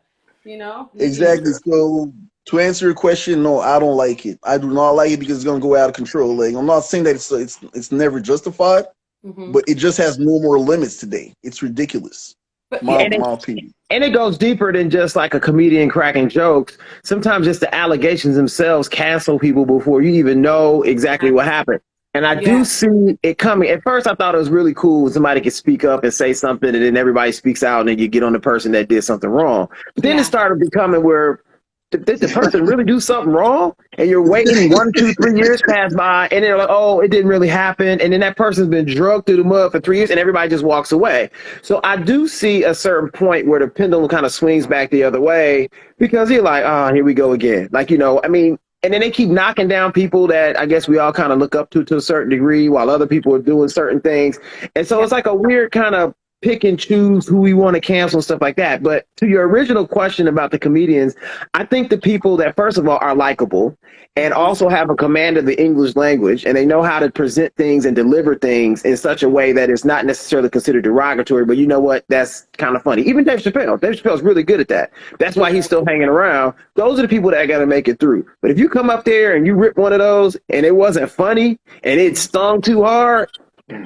Exactly. So to answer your question, no, I don't like it. I do not like it because it's gonna go out of control. Like, I'm not saying that it's never justified, but it just has no more limits today. It's ridiculous. My opinion. And it goes deeper than just like a comedian cracking jokes. Sometimes just the allegations themselves cancel people before you even know exactly what happened. And I do see it coming. At first, I thought it was really cool when somebody could speak up and say something, and then everybody speaks out, and then you get on the person that did something wrong. But then it started becoming where did the person really do something wrong? And you're waiting 1, 2, 3 years pass by, and they're like, oh, it didn't really happen. And then that person's been drugged through the mud for 3 years, and everybody just walks away. So I do see a certain point where the pendulum kind of swings back the other way, because you're like, oh, here we go again. Like, I mean, and then they keep knocking down people that I guess we all kind of look up to a certain degree, while other people are doing certain things. And so it's like a weird kind of pick and choose who we want to cancel and stuff like that. But to your original question about the comedians, I think the people that, first of all, are likable and also have a command of the English language, and they know how to present things and deliver things in such a way that it's not necessarily considered derogatory, but you know what? That's kind of funny. Even Dave Chappelle. Dave Chappelle's really good at that. That's why he's still hanging around. Those are the people that got to make it through. But if you come up there and you rip one of those and it wasn't funny and it stung too hard,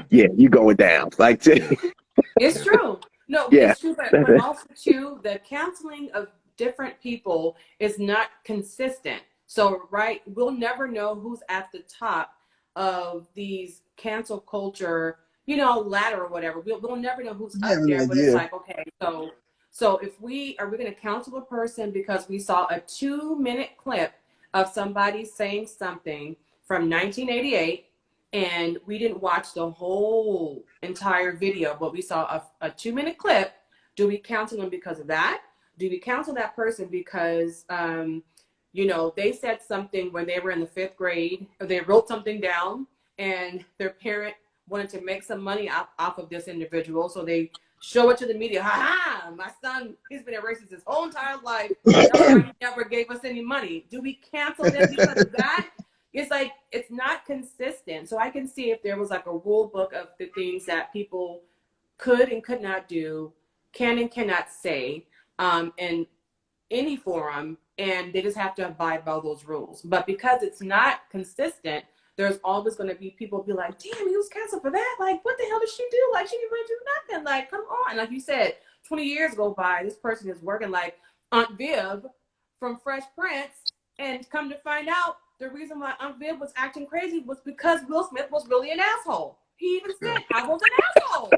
yeah, you going down. Like, it's true. No, it's true, but also too, the canceling of different people is not consistent. So, we'll never know who's at the top of these cancel culture, ladder or whatever. We'll never know who's up there. But it's like, okay, so if we going to cancel a person because we saw a 2-minute clip of somebody saying something from 1988. And we didn't watch the whole entire video, but we saw a 2-minute clip. Do we cancel them because of that? Do we cancel that person because, they said something when they were in the 5th grade, or they wrote something down and their parent wanted to make some money off of this individual. So they show it to the media. Ha, my son, he's been a racist his whole entire life. That's why he never gave us any money. Do we cancel them because of that? it's like it's not consistent. So I can see if there was like a rule book of the things that people could and could not do, can and cannot say, in any forum, and they just have to abide by those rules. But because it's not consistent, there's always going to be people be like, damn, he was canceled for that. Like, what the hell did she do? Like, she didn't really do nothing. Like, come on. Like you said, 20 years go by, this person is working like Aunt Viv from Fresh Prince, and come to find out the reason why Aunt Viv was acting crazy was because Will Smith was really an asshole. He even said, I was an asshole.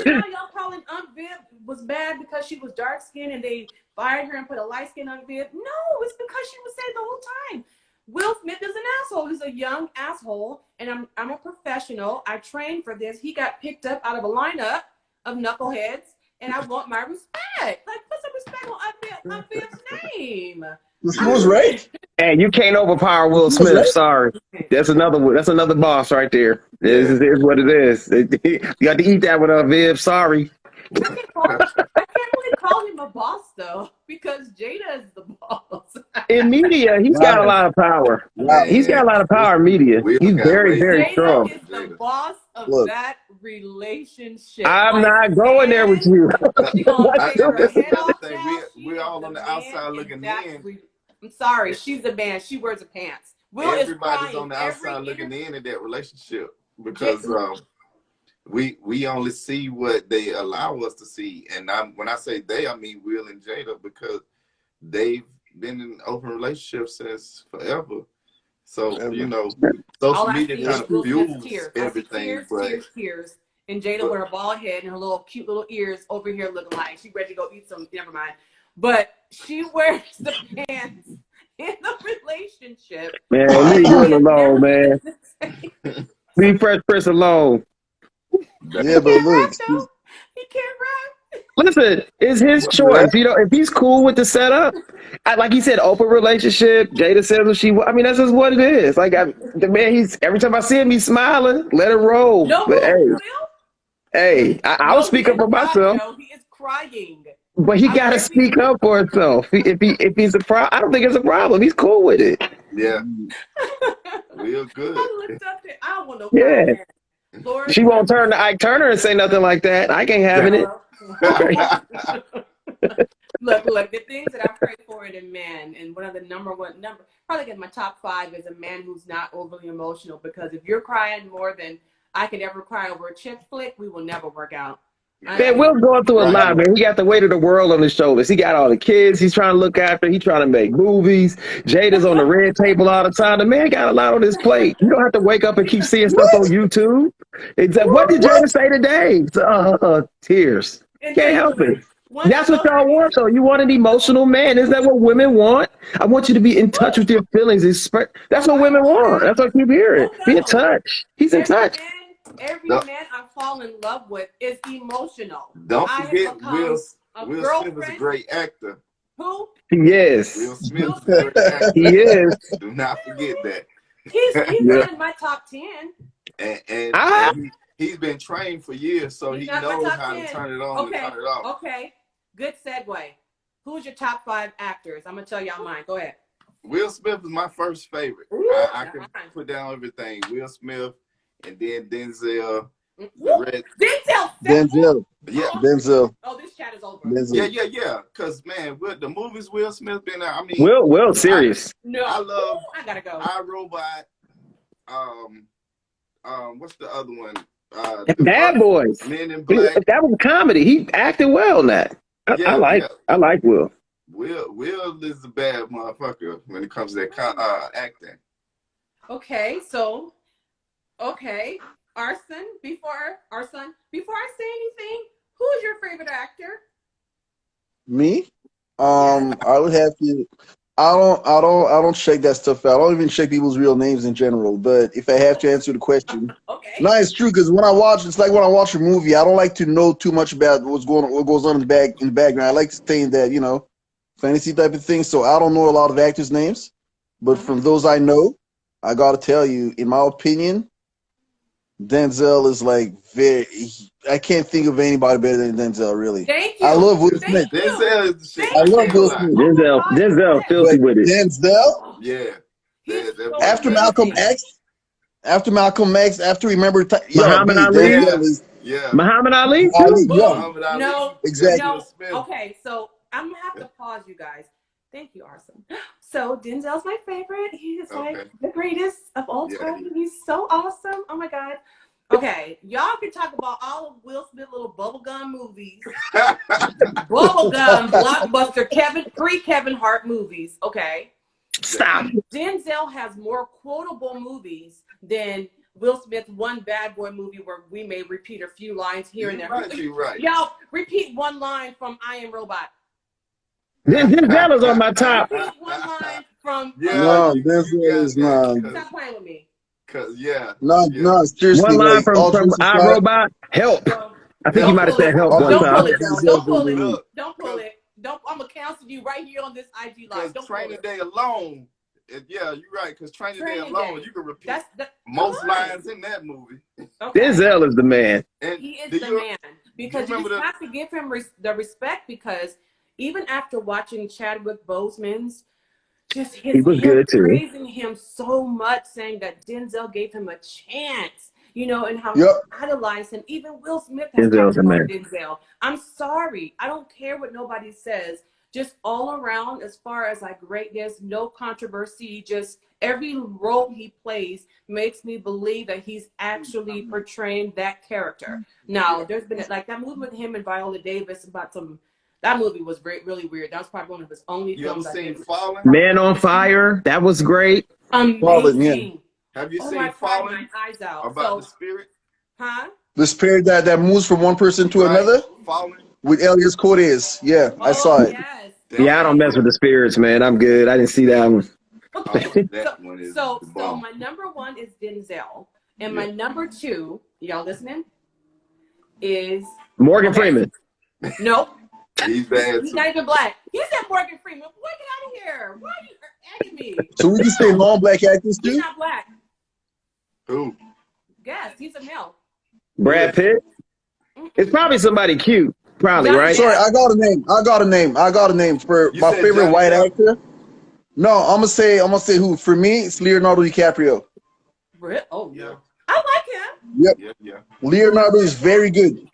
Now y'all calling Aunt Viv was bad because she was dark skinned and they fired her and put a light skin on Viv. No, it's because she was saying the whole time, Will Smith is an asshole. He's a young asshole, and I'm a professional. I trained for this. He got picked up out of a lineup of knuckleheads, and I want my respect. Like, put some respect on Aunt Viv's name. He was right. Hey, you can't overpower Will Smith. Sorry, that's another boss right there. This is what it is. You got to eat that one, Viv. Sorry. I can't really call him a boss though, because Jada is the boss. In media, he's got a lot of power. Wow. He's got a lot of power in media. He's very, very strong. Jada is the boss of that relationship. I'm not going there with you. We're all on the outside looking in. I'm sorry, she's the man. She wears the pants. Will Everybody's on the outside looking in that relationship because we only see what they allow us to see. And when I say they, I mean Will and Jada, because they've been in open relationships since forever. So, you know, social media kind of fuels everything. Tears. And Jada wear a bald head and her little cute little ears over here looking like she's ready to go eat some, never mind. But she wears the pants in the relationship. Man, leave him alone, man. Leave Fresh Prince alone. Yeah, but look. He can't rap. Listen, it's his choice. You know, if he's cool with the setup, like he said, open relationship. Jada says what she. I mean, that's just what it is. Like the man, he's every time I see him, he's smiling. Let it roll. No, but hey, I'll speak up for myself. No, he is crying. But he got to speak up for himself. If he's a problem, I don't think it's a problem. He's cool with it. Yeah, real good. I looked up there. I don't want no. Yeah. Lord, She won't turn to Ike Turner and say nothing like that. I ain't having it. Look, the things that I pray for in a man, and one of the number, probably in my top 5 is a man who's not overly emotional, because if you're crying more than I could ever cry over a chick flick, we will never work out. Man, Will's going through a lot, man. He got the weight of the world on his shoulders. He got all the kids he's trying to look after. He's trying to make movies. Jada's on the red table all the time. The man got a lot on his plate. You don't have to wake up and keep seeing stuff on YouTube. What did Jada say today? Tears. Can't help it. That's what y'all want, though. You want an emotional man. Isn't that what women want? I want you to be in touch with your feelings. That's what women want. That's what I keep hearing. Be in touch. He's in touch. Every man I fall in love with is emotional. Don't forget, Will Smith is a great actor. Who? Yes. Will Smith is a great actor. He is. Do not forget that. He's not in my top 10. And he's been trained for years, so he knows how to turn it on and turn it off. Okay. Good segue. Who's your top 5 actors? I'm going to tell y'all mine. Go ahead. Will Smith is my first favorite. I can put down everything. Will Smith, and then Denzel. Denzel. Yeah. Denzel. Oh, this chat is over. Denzel. Yeah. Because, man, with the movies Will Smith been out, I mean. Will, serious. I gotta go. iRobot. What's the other one? Bad Boys. Men in Black. That was comedy. He acted well in that. I like Will. Will is the bad motherfucker when it comes to that acting. Okay, Arsene. Before I say anything, who's your favorite actor? Me? I would have to. I don't check that stuff out. I don't even check people's real names in general. But if I have to answer the question, no, it's true, because when I watch, it's like when I watch a movie, I don't like to know too much about what goes on in the background. I like to stay in that, fantasy type of thing. So I don't know a lot of actors' names, but from those I know, I gotta tell you, in my opinion, Denzel is like I can't think of anybody better than Denzel, really. Thank you. I love Will Smith. Denzel is the shit. I love Will Smith. Denzel filthy with it. Denzel? Yeah. He's so After Malcolm amazing. X, after Remember, Muhammad Ali? Denzel is Yeah. Muhammad Ali Ali. too? Yeah, Muhammad Ali. No, exactly. no. Will Smith. Okay, so I'm gonna have to pause you guys. Thank you, Arsene. So Denzel's my favorite. He is like the greatest of all time. He's so awesome. Oh my God. Okay, y'all can talk about all of Will Smith little bubblegum movies. Bubblegum blockbuster pre-Kevin Hart movies. Okay. Stop. Denzel has more quotable movies than Will Smith's one bad boy movie where we may repeat a few lines here and there. Right. Y'all repeat one line from I Am Robot. Denzel is on my top. Repeat one line from No, Denzel is not. Stop playing with me. No, seriously. One line Like, from all jokes aside, iRobot. Help. I think you might have said help one Don't time. pull it, Joe. Don't pull it. Look, Don't pull it. I'm gonna cancel you right here on this IG live. Don't pull Training it. Day alone. Yeah, you're right. Because Training Day alone, you can repeat That's most lines in that movie. Okay. Denzel is the man. And He is the man because you just have to give him the respect because even after watching Chadwick Boseman's, just He was good too. praising him so much, saying that Denzel gave him a chance, you know, and how he idolized him. Even Will Smith has talked about Denzel. I'm sorry, I don't care what nobody says. Just all around, as far as like greatness, no controversy. Just every role he plays makes me believe that he's actually portraying that character. Now, there's been like that movie with him and Viola Davis about some. That movie was really weird. That was probably one of his only films. Have you seen Fallen? Man on Fire. That was great. Amazing. Have you seen Fallen? My eyes out. About the spirit? Huh? The spirit that moves from one person to another? Fallen? With Elias Cortez. Yeah, I saw it. Yes. Yeah, I don't mess with the spirits, man. I'm good. I didn't see that one. So my number one is Denzel. And my number two, y'all listening? Is Morgan Freeman. Nope. He's bad. He's not even black. He said Morgan Freeman. Boy, get out of here. Why are you adding me? So we can say non-black actors too? He's not black. Who? Yes, he's a male. Brad Pitt. It's probably somebody cute. Probably, right? Sorry, I got a name for my favorite white actor. No, I'm gonna say who? For me, it's Leonardo DiCaprio. Oh yeah. I like him. Yep. Yeah. Leonardo is very good.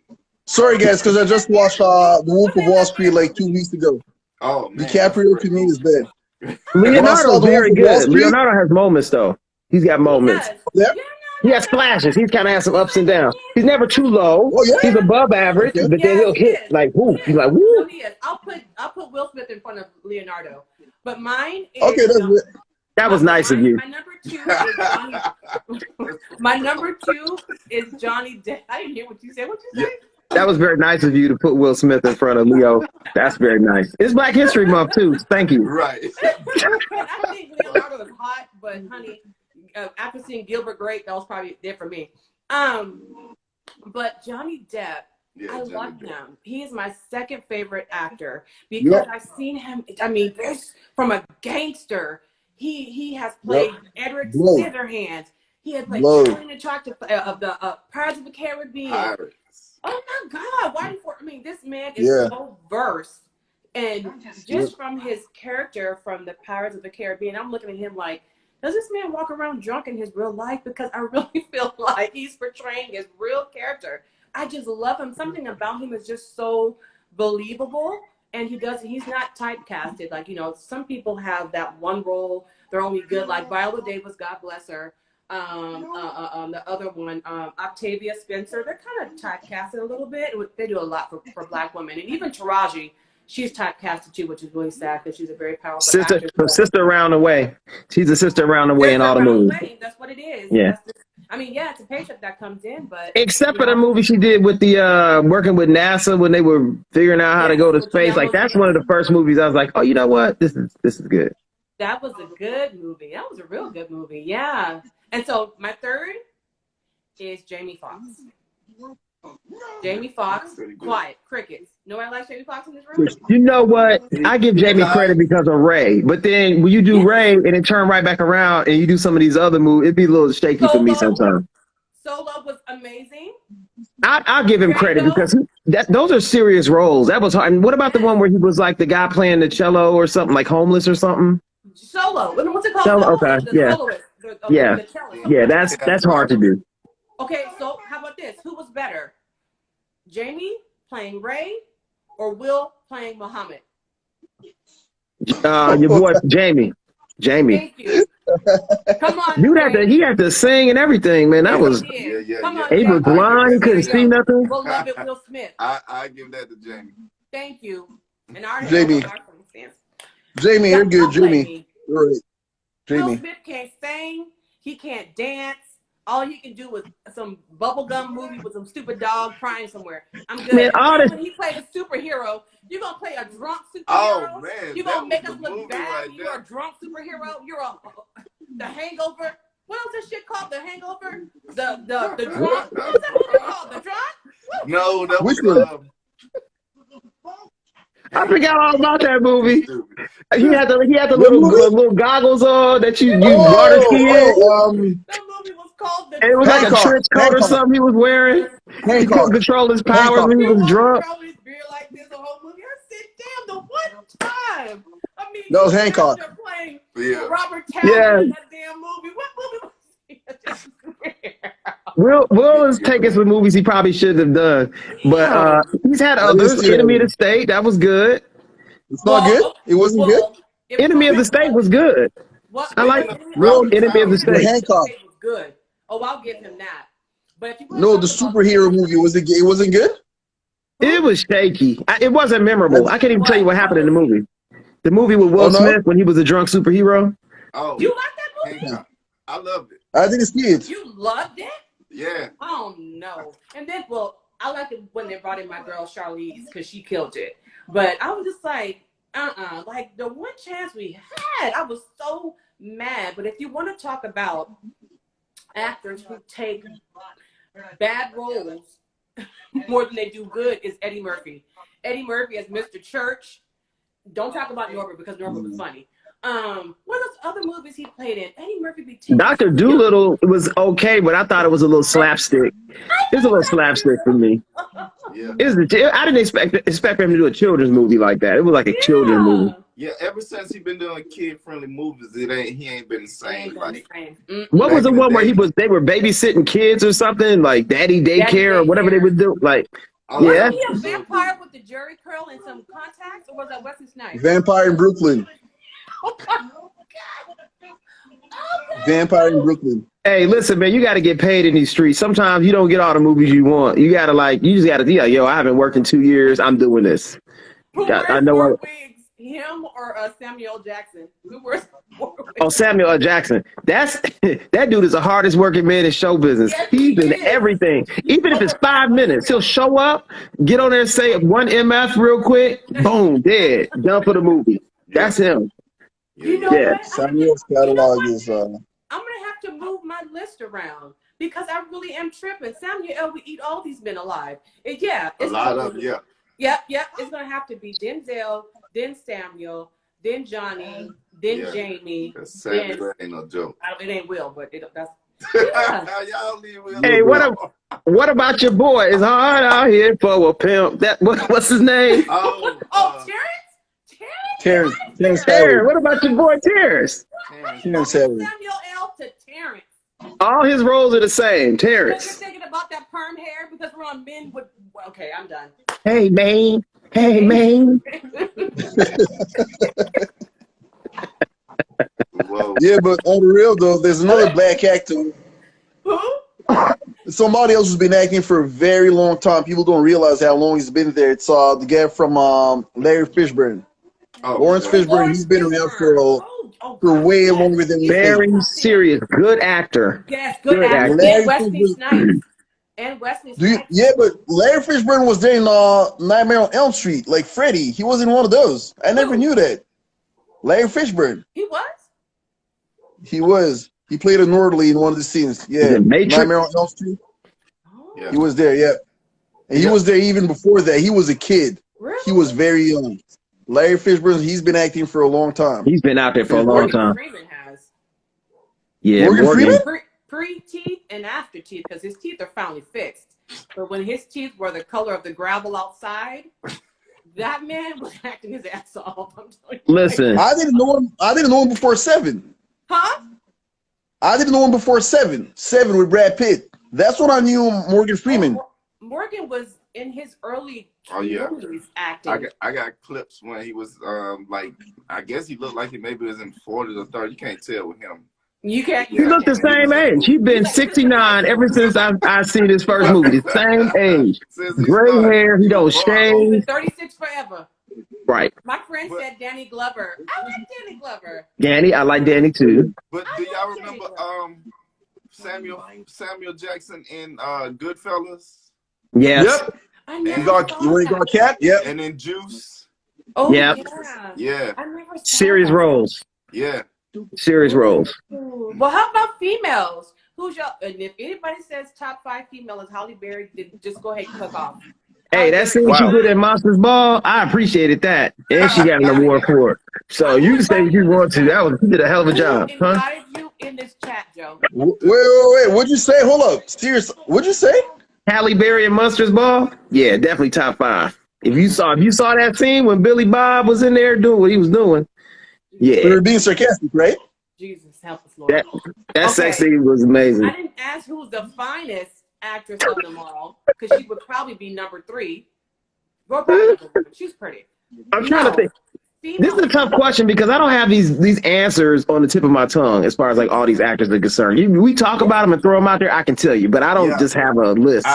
Sorry guys, because I just watched The Wolf of Wall Street like 2 weeks ago. Oh man. DiCaprio to me is bad. Leonardo's very good. Leonardo has moments though. He's got moments. Yep. He has flashes. He's kind of has some ups and downs. He's never too low. Oh, yeah. He's above average, but then he'll hit like whoo. He's like woo. No, he is. I'll put Will Smith in front of Leonardo. But mine is okay. That was nice of you. My number two is Johnny. My number two is Johnny Depp. I didn't hear what you said. What you say? That was very nice of you to put Will Smith in front of Leo. That's very nice. It's Black History Month too. Thank you. Right. I think Leonardo is hot, but honey, after seeing Gilbert Grape, that was probably there for me. But Johnny Depp, I love him. He is my second favorite actor because I've seen him. I mean, there's from a gangster. He has played Edward Scissorhands. He has played Angelina Jolie of the Pirates of the Caribbean. Oh my God! I mean, this man is so versed, and just from his character from the Pirates of the Caribbean, I'm looking at him like, does this man walk around drunk in his real life? Because I really feel like he's portraying his real character. I just love him. Something about him is just so believable, and he's not typecasted. Like, you know, some people have that one role they're only good. Like Viola Davis, God bless her. The other one, Octavia Spencer, they're kind of typecasted a little bit. They do a lot for Black women, and even Taraji, she's typecasted too, which is really sad because she's a very powerful actress. Sister around the way. She's a sister around the way in all the movies. That's what it is. Yeah. I mean, yeah, it's a paycheck that comes in, but except for the movie she did with the working with NASA when they were figuring out how to go to space. Like that's one of the first movies I was like, oh, you know what? This is good. That was a good movie. That was a real good movie. Yeah. And so my third is Jamie Foxx. Jamie Foxx, quiet, crickets. Nobody likes Jamie Foxx in this room? You know what? I give Jamie credit because of Ray. But then when you do Ray and it turn right back around and you do some of these other movies, it'd be a little shaky for me sometimes. Solo was amazing. I'll give him credit because those are serious roles. That was hard. And what about the one where he was like the guy playing the cello or something, like homeless or something? Solo. What's it called? So, Solo? okay, The yeah, soloist. yeah, The cellist. yeah. Okay. That's hard to do. Okay, so how about this? Who was better? Jamie playing Ray or Will playing Muhammad? Your boy Jamie. Thank you. Come on, Ray. He had to sing and everything, man. That Yes, was, he Yeah, did. yeah, Come yeah. on, he was Jamie. blind, he couldn't There see you go. nothing. Beloved Will Smith. I give that to Jamie. Thank you. And I already Jamie. know our circumstance. Jamie, you're good. Don't blame Jamie, me. you're right. Will Jamie. Smith can't sing. He can't dance. All he can do is some bubblegum movie with some stupid dog crying somewhere. I'm good. Man, And all then this, when he played a superhero, you're going to play a drunk superhero? Oh man, You're that going to make was us the look movie bad? right You're there. a drunk superhero? You're the Hangover? What was this shit called? The Hangover? The drunk? What was that movie called? The drunk? No, that Which was one? I forgot all about that movie. stupid. He had the What movie? little goggles on that you water skiing. That movie was called The And it was like a Hancock. trench coat or Hancock. something he was wearing. He Hancock. couldn't control his powers Hancock. when he He was was drunk. controlling his beer like this the whole movie. I said, damn, the one time. I mean, That was you Hancock. guys are playing Yeah. Robert Towner Yeah. in that damn movie. What movie was he? Will is taking some movies he probably shouldn't have done. But he's had I didn't others. see that Enemy of one. the State, that was good. It's not good? It wasn't good? It was Enemy of okay, the State but was good. what? I like No, Enemy of the the State. Hancock. Was good. Oh, I'll give him that. But if you want No, to the talk superhero movie, it wasn't good? It was shaky. It wasn't memorable. I can't even tell you what happened in the movie. The movie with Oh, Will no? Smith when he was a drunk superhero. Oh, you like that movie? Hancock. I loved it. I didn't see it. You loved it? Yeah. Oh no! And then, well, I liked it when they brought in my girl Charlize because she killed it. But I was just like, like the one chance we had, I was so mad. But if you want to talk about actors who take bad roles more than they do good, is Eddie Murphy. Eddie Murphy as Mr. Church. Don't talk about Norbert because Norbert was funny. What else other movies he played in? Eddie Murphy be Dr. Doolittle was okay, but I thought it was a little slapstick. It was a little slapstick for me. Yeah. I didn't expect him to do a children's movie like that. It was like a children's movie. Yeah, ever since he been doing kid-friendly movies, he ain't been the same. Like, What was the back in one where day. they were babysitting kids or something, like Daddy Daycare or whatever they would do? Like, Oh, yeah. Was he a vampire with the Jerry curl and some contacts, or was that Wesley Snipes? Vampire in Brooklyn. Oh my God. Vampire in Brooklyn. Hey, listen, man, you got to get paid in these streets. Sometimes you don't get all the movies you want. You got to you just got to be like, yo, I haven't worked in 2 years. I'm doing this. Who Yeah, wears I know more what- wigs, him or Samuel Jackson? Who wears more wigs? Oh, Samuel L. Jackson. That dude is the hardest working man in show business. Yes, He's he been is. everything. Even if it's 5 minutes, he'll show up, get on there, say one MF real quick, boom, dead, done for the movie. That's him. You know Yeah. what? Samuel's catalog is I'm gonna have to move my list around because I really am tripping. Samuel L. would eat all these men alive. It's a lot of them, yeah. Yep. It's gonna have to be Denzel, then Samuel, then Johnny, then Yeah. Jamie. Samuel ain't no joke. It ain't Will, but that's. Y'all leave Will. Hey, what about your boy? It's hard out here for a pimp. What's his name? Oh, Terrence. Terrence Terrence. Howard. What about your boy Terrence? Terrence Howard. Samuel L. to Terrence. All his roles are the same. You're Terrence. thinking about that perm hair because we're on men with. Okay, I'm done. Hey, man. Hey, man. Whoa. Yeah, but on the real though, there's another black actor. Who? Somebody else who's been acting for a very long time. People don't realize how long he's been there. It's the guy from Larry Fishburne. Lawrence Fishburne. He's been around for way longer than we Very think. serious. Good actor. Yes, good actor. Larry And Wesley Fishburne- Snipes. And Wesley Snipes. Yeah, but Larry Fishburne was there in Nightmare on Elm Street, like Freddy. He was in one of those. I never knew that. Larry Fishburne. He was? He was. He played an orderly in one of the scenes. Yeah. The Matrix? Nightmare on Elm Street. Yeah. He was there, yeah. And he was there even before that. He was a kid. Really? He was very young. Larry Fishburne, he's been acting for a long time. He's been out there for a long Morgan time. Freeman has. Yeah, Morgan Freeman? Pre-teeth and after teeth, because his teeth are finally fixed. But when his teeth were the color of the gravel outside, That man was acting his ass off. I'm telling you. Listen, I didn't know him. I didn't know him before Seven. Huh? I didn't know him before Seven. Seven with Brad Pitt. That's when I knew Morgan Freeman. Oh, Morgan was in his early Oh yeah, movies acting. I got clips when he was like, I guess he looked like he maybe was in 40s or 30s. You can't tell with him. You can't. he looked the same age. He's been 69 ever since I seen his first movie. The same age. Since he Gray started, hair. He don't was born He's shave. been 36 forever. Right. My friend But- said Danny Glover. I like Danny Glover. Danny, I like Danny too. But I do love y'all Danny remember Glover. Samuel Jackson in Goodfellas? Yes. Yep. I You never You saw want to that. go cat? Yep. And in Juice? Oh Yep. yeah. Yeah, I never saw Serious that. roles. yeah. Serious roles. Ooh. Well, how about females? Who's y'all? And if anybody says top 5 female is Holly Berry, then just go ahead and click off. Hey, that scene she did at Monsters Ball, I apprecited that. And she got an award for it. So you can say what you want to. You did a hell of a job, Who huh? invited you in this chat, Joe? Wait. What'd you say? Hold up. Serious. What'd you say? Halle Berry at Monsters Ball? Yeah, definitely top 5. If you saw that scene when Billy Bob was in there doing what he was doing, We yeah. were being sarcastic, right? Jesus, help us, Lord. That Okay. sex scene was amazing. I didn't ask who's the finest actress of them all, because she would probably be number 3. Well, probably number 1. She's pretty. I'm trying to think. Female. This is a tough question because I don't have these answers on the tip of my tongue as far as like all these actors are concerned. We talk about them and throw them out there, I can tell you, but I don't just have a list.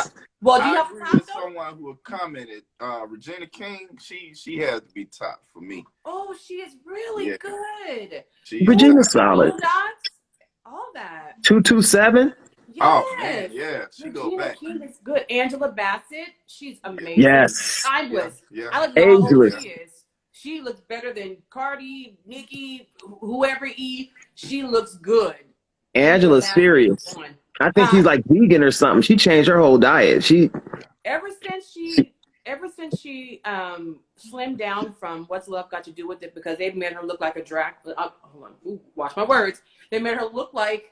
Well, do you I have agree top with though? someone who commented, Regina King. She has to be top for me. Oh, she is really Yeah. good. Regina's solid. Bulldogs, all that. 227. Yes. Oh man, yeah, she go Regina back. King is good. Angela Bassett, she's amazing. Yes. Timeless. Yeah. I don't know how old Ageless. she is. She looks better than Cardi, Nicki, whoever she looks good. Angela's serious. I think she's like vegan or something. She changed her whole diet. Ever since she slimmed down from What's Love Got to Do with It, because they've made her look like a drag. Hold on, watch my words. They made her look like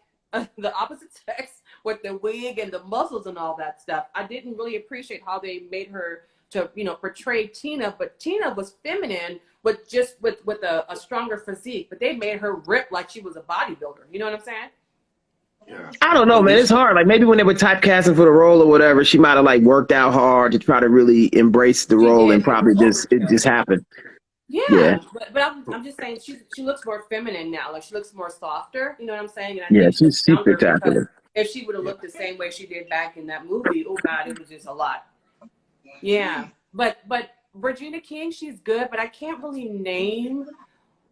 the opposite sex with the wig and the muscles and all that stuff. I didn't really appreciate how they made her to portray Tina, but Tina was feminine with a stronger physique. But they made her rip like she was a bodybuilder. You know what I'm saying? Yeah. I don't know, man. It's hard. Like maybe when they were typecasting for the role or whatever, she might have like worked out hard to try to really embrace the role, and probably it just happened. Yeah. But I'm just saying she looks more feminine now. Like she looks more softer. You know what I'm saying? And I think she's spectacular. If she would have looked the same way she did back in that movie, oh God, it was just a lot. Yeah. But Regina King, she's good, but I can't really name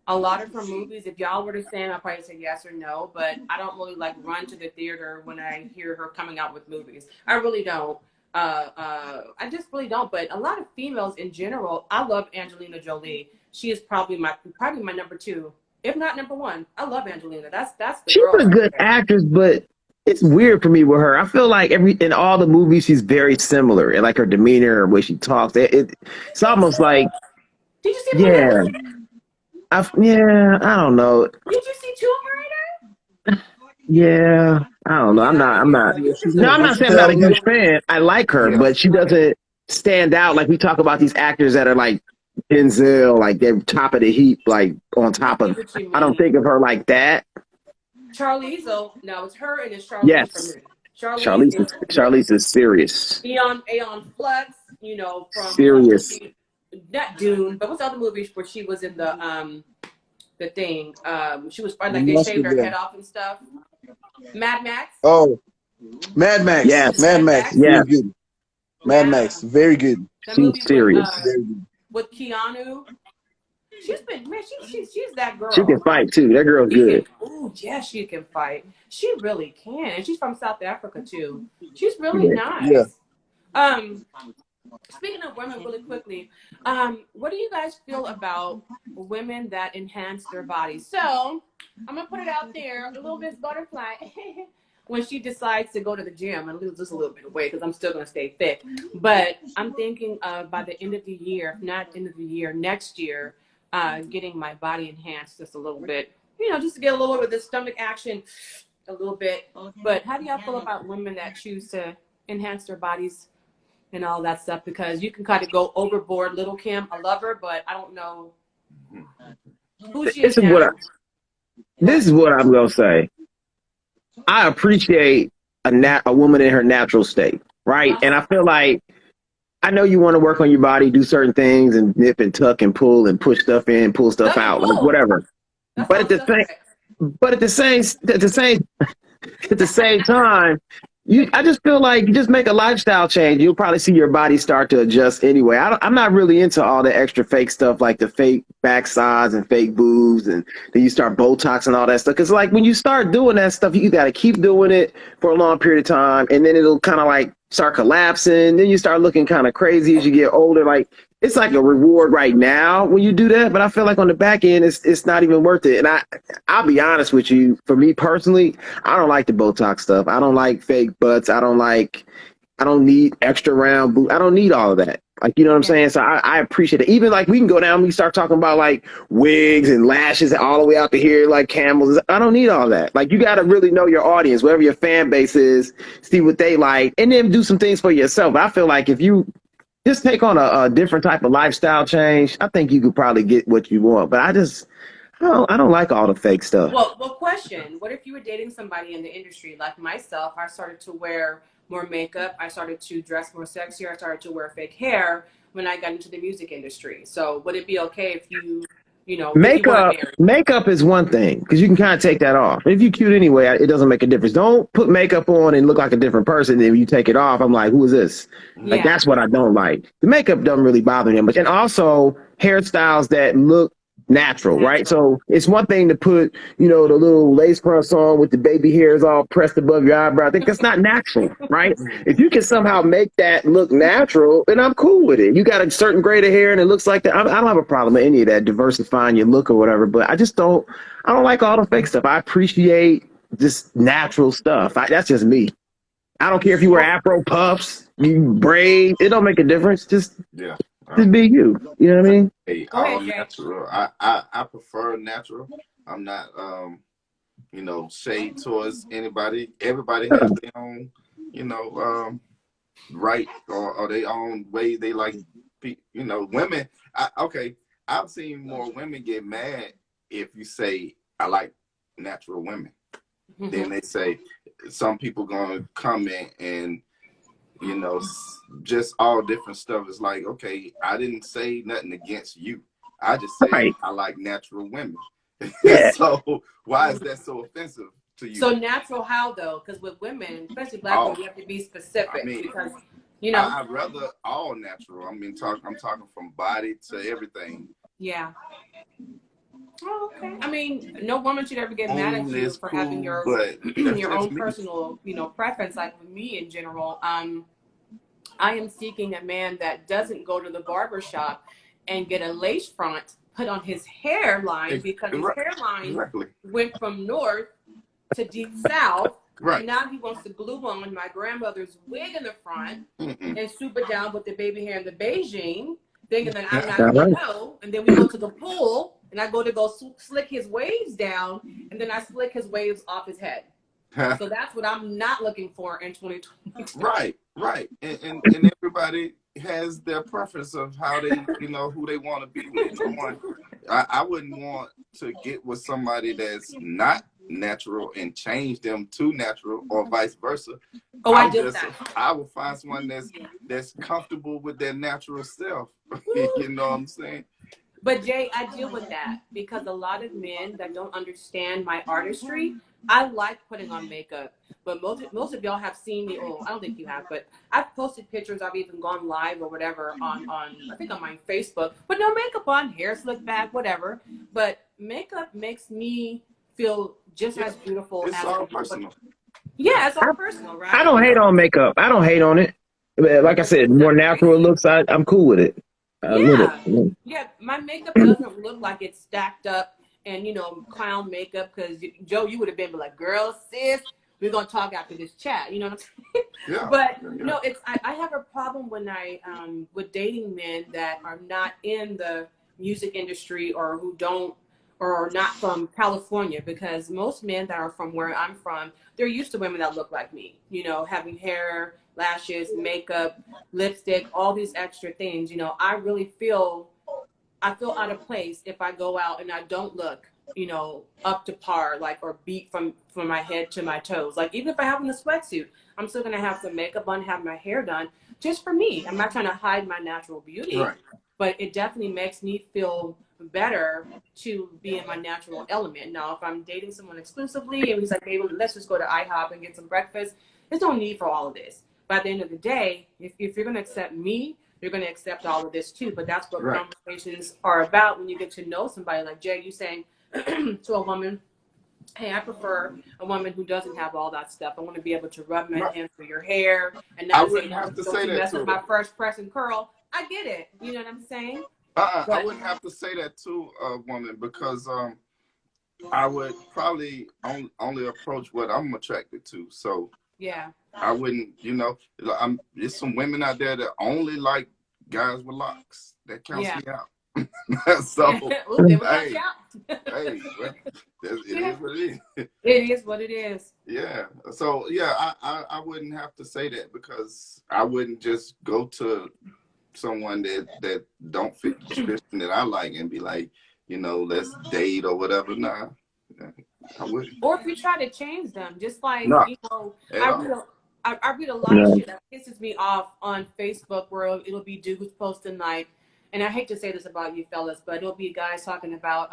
a lot of her movies. If y'all were to say them, I'd probably say yes or no, but I don't really like run to the theater when I hear her coming out with movies. I really don't. I just really don't. But a lot of females in general, I love Angelina Jolie. She is probably my number 2, if not number 1. I love Angelina. That's the She's girl a good actress, but it's weird for me with her. I feel like in all the movies she's very similar, and like her demeanor, or way she talks. It's almost like Did you see I don't know. Did you see Tomb Raider? Yeah, I don't know. I'm not. No, I'm not saying I'm not a huge fan. I like her, but she doesn't stand out. Like we talk about these actors that are like Denzel, like they're top of the heap, like on top of. I don't think of her like that. Charlize, no, it's her and it's Charlize. Yes, Charlize is serious. Aeon Flux, from serious. Not Dune, but what's the other movie where she was in the thing? She was like they shaved her head off and stuff. Mad Max. Oh, Mad Max. Yes. Mad Max. Yeah. Very good. Mad Max. Very good. She's serious. With Keanu. She's that girl. She can fight too. That girl's good. Oh yeah, she can fight. She really can, and she's from South Africa too. She's really nice. Yeah. Speaking of women, really quickly, what do you guys feel about women that enhance their bodies? So I'm gonna put it out there, a little Miss Butterfly. When she decides to go to the gym and lose just a little bit of weight, because I'm still gonna stay fit. But I'm thinking by the end of the year, if not end of the year, next year, getting my body enhanced just a little bit. Just to get a little bit of the stomach action, a little bit. But how do y'all feel about women that choose to enhance their bodies and all that stuff, because you can kind of go overboard. Little Kim, I love her, but I don't know who she This is is what I, now. this is what I'm gonna say. I appreciate a woman in her natural state, right? And I feel like I know you want to work on your body, do certain things, and nip and tuck and pull and push stuff in, pull stuff Tuck and out, like pull. whatever. That But at sounds the same, suspect. but at the same time, I just feel like you just make a lifestyle change. You'll probably see your body start to adjust anyway. I'm not really into all the extra fake stuff, like the fake backsides and fake boobs, and then you start Botox and all that stuff. Because like when you start doing that stuff, you got to keep doing it for a long period of time, and then it'll kind of like start collapsing. Then you start looking kind of crazy as you get older. Like it's like a reward right now when you do that, but I feel like on the back end, it's not even worth it. And I'll be honest with you, for me personally, I don't like the Botox stuff. I don't like fake butts. I don't need extra round boot. I don't need all of that. Like, you know what I'm saying? So I appreciate it. Even like we can go down, we start talking about like wigs and lashes all the way out to here, like camels. I don't need all that. Like you got to really know your audience, whatever your fan base is, see what they like, and then do some things for yourself. I feel like if you just take on a different type of lifestyle change, I think you could probably get what you want. But I don't like all the fake stuff. Well, question. What if you were dating somebody in the industry like myself? I started to wear more makeup. I started to dress more sexier. I started to wear fake hair when I got into the music industry. So would it be okay if you know, if you weren't married? Makeup is one thing because you can kind of take that off. If you're cute anyway, it doesn't make a difference. Don't put makeup on and look like a different person. Then you take it off, I'm like, who is this? Like that's what I don't like. The makeup doesn't really bother me much, and also hairstyles that look natural, right? So it's one thing to put, you know, the little lace fronts on with the baby hairs all pressed above your eyebrow. I think that's not natural, right? If you can somehow make that look natural, then I'm cool with it. You got a certain grade of hair and it looks like that. I don't have a problem with any of that, diversifying your look or whatever, but I don't like all the fake stuff. I appreciate just natural stuff. That's just me. I don't care if you wear Afro puffs, you braid, it don't make a difference. Just be you. You know what I mean? Hey, all natural. I prefer natural. I'm not you know, shade towards anybody. Everybody has their own, you know, right or their own way they like, you know, women. I've seen more women get mad if you say I like natural women. Then they say some people gonna comment and, you know, just all different stuff. It's like, okay, I didn't say nothing against you. I just said I like natural women. So why is that so offensive to you? So natural how though? Because with women, especially black women, you have to be specific. I mean, because you know, I'd rather all natural. I mean, I'm talking from body to everything. Yeah. Oh, okay. I mean, no woman should ever get mad at you for having your your own personal, you know, preference. Like with me in general, I am seeking a man that doesn't go to the barber shop and get a lace front put on his hairline because his hairline went from north to deep south. And now he wants to glue on my grandmother's wig in the front and swoop it down with the baby hair and the Beijing thing. And then I'm not going to know. And then we go to the pool and I go slick his waves down. And then I slick his waves off his head. So that's what I'm not looking for in 2022. Right. And everybody has their preference of how they, you know, who they want to be with. I wouldn't want to get with somebody that's not natural and change them to natural or vice versa. I would find someone that's comfortable with their natural self. You know what I'm saying? But Jay, I deal with that because a lot of men that don't understand my artistry, I like putting on makeup. But most of y'all have seen me. Oh, I don't think you have, but I've posted pictures. I've even gone live or whatever on I think on my Facebook. But no makeup on, hair slicked back, whatever. But makeup makes me feel just as beautiful. It's all personal. Yeah, it's all personal, right? I don't hate on makeup. I don't hate on it. Like I said, more natural looks. I'm cool with it. Yeah, my makeup doesn't look like it's stacked up and, you know, clown makeup because, Joe, you would have been like, girl, sis, we're going to talk after this chat. You know what I'm saying? But, no, I have a problem when with dating men that are not in the music industry or who don't or not from California, because most men that are from where I'm from, they're used to women that look like me, you know, having hair, lashes, makeup, lipstick, all these extra things. You know, I feel out of place if I go out and I don't look, you know, up to par, like, or beat from my head to my toes. Like, even if I have on a sweatsuit, I'm still gonna have some makeup on, have my hair done, just for me. I'm not trying to hide my natural beauty, Right. but it definitely makes me feel better to be in my natural element. Now, if I'm dating someone exclusively and he's like, hey, let's just go to IHOP and get some breakfast, there's no need for all of this. But at the end of the day, if you're gonna accept me, you're going to accept all of this too. But that's what Right. conversations are about when you get to know somebody. Like Jay, you saying to a woman, hey, I prefer a woman who doesn't have all that stuff. I want to be able to rub my hands through your hair and I not say, wouldn't have to don't say you that mess to up her. my first press and curl. I get it. You know what I'm saying? I But wouldn't have to say that to a woman because I would probably only approach what I'm attracted to. So yeah. I wouldn't, you know, there's some women out there that only like guys with locks. That counts Yeah. me out. So, Ooh, they will cut hey, you out. hey, well, it is what it is. It is what it is. Yeah. So yeah, I wouldn't have to say that because I wouldn't just go to someone that don't fit the description that I like and be like, you know, let's date or whatever. Nah, I wouldn't. Or if you try to change them, just like, Nah, you know, at I all. read a, I read a lot of Yeah. shit that pisses me off on Facebook where it'll be dudes posting like, and I hate to say this about you fellas, but it'll be guys talking about,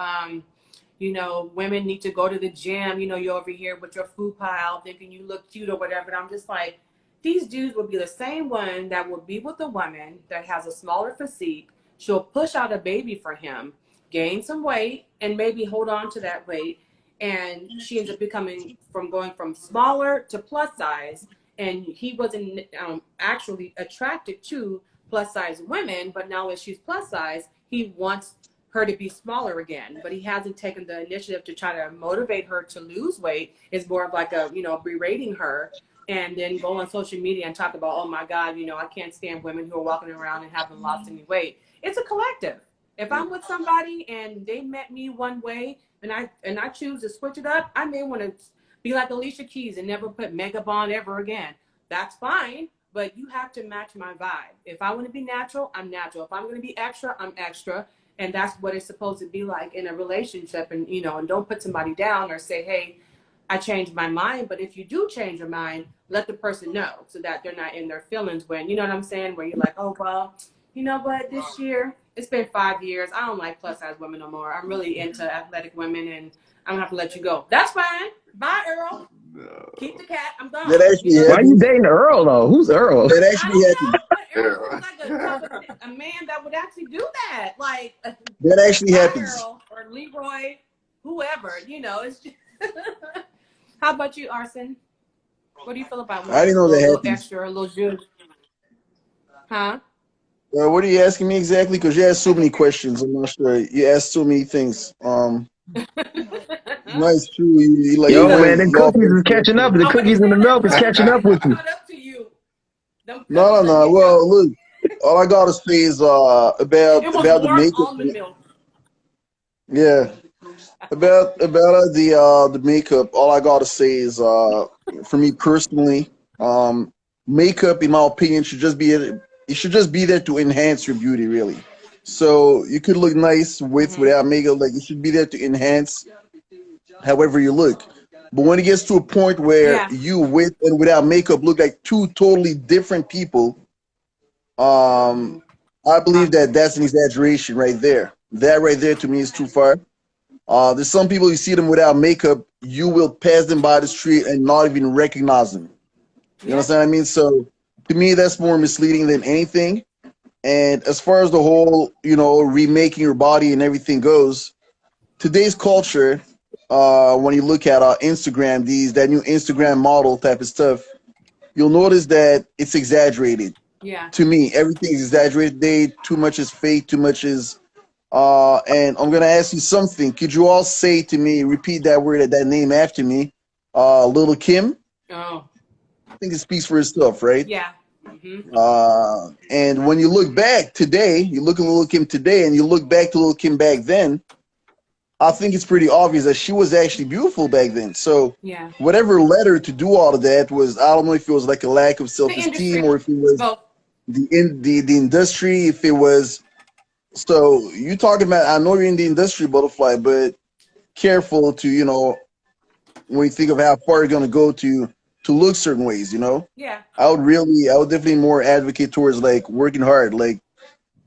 you know, women need to go to the gym. You know, you're over here with your food pile thinking you look cute or whatever. And I'm just like, these dudes will be the same one that will be with a woman that has a smaller physique. She'll push out a baby for him, gain some weight, and maybe hold on to that weight. And she ends up going from smaller to plus size. And he wasn't actually attracted to plus size women, but now that she's plus size, he wants her to be smaller again, but he hasn't taken the initiative to try to motivate her to lose weight. It's more of like a, you know, berating her and then go on social media and talk about, oh my God, you know, I can't stand women who are walking around and haven't lost any weight. It's a collective. If I'm with somebody and they met me one way and I choose to switch it up, I may want to be like Alicia Keys and never put makeup on ever again. That's fine, but you have to match my vibe. If I want to be natural, I'm natural. If I'm going to be extra, I'm extra. And that's what it's supposed to be like in a relationship. And, you know, and don't put somebody down or say, hey, I changed my mind. But if you do change your mind, let the person know so that they're not in their feelings when, you know what I'm saying? Where you're like, oh, well, you know what, this year, it's been 5 years. I don't like plus size women no more. I'm really into athletic women and I'm gonna have to let you go. That's fine. Bye, Earl. No. Keep the cat. I'm gone. That actually You know? Why you happens. dating Earl though? Who's Earl? That I actually don't happens. know, but Earl seems like a Yeah. type of a man that would actually do that. Like, That actually bye, happens. Earl or Leroy, whoever. You know, it's just. How about you, Arsene? What do you feel about I women? didn't A know that little happens. extra, a little jus. Huh? What are you asking me exactly? Because you asked so many questions. I'm not sure. You asked so many things. No, it's true. You like you Yo, man, went them you off cookies on is catching up. The I'm gonna cookies in say the that milk is too. catching up They with you. caught up to you. Them No, cookies are no. getting up. Well, look, all I gotta say is It was about the warm makeup. almond milk. Yeah, about the makeup. All I gotta say is for me personally, makeup, in my opinion, should just be there to enhance your beauty, really. So you could look nice with Mm-hmm. without makeup. Like it should be there to enhance however you look. But when it gets to a point where Yeah. you with and without makeup look like two totally different people, Mm-hmm. I believe that that's an exaggeration right there. That right there to me is too far. There's some people you see them without makeup, you will pass them by the street and not even recognize them. You Yeah. understand what I mean? So to me, that's more misleading than anything. And as far as the whole, remaking your body and everything goes, today's culture, when you look at Instagram, that new Instagram model type of stuff, you'll notice that it's exaggerated. Yeah. To me, everything is exaggerated. Too much is fake. Too much is. And I'm gonna ask you something. Could you all say to me, repeat that word, that name after me? Little Kim. Oh. I think it speaks for itself, right? Yeah. Mm-hmm. And when you look back today, you look at Little Kim today, and you look back to Little Kim back then. I think it's pretty obvious that she was actually beautiful back then. So Yeah. whatever led her to do all of that was, I don't know if it was like a lack of The self-esteem, industry. or if it was Both. the industry, if it was. So you talking about, I know you're in the industry, Butterfly, but careful to, when you think of how far you're gonna go to look certain ways, Yeah. I would definitely more advocate towards like working hard. Like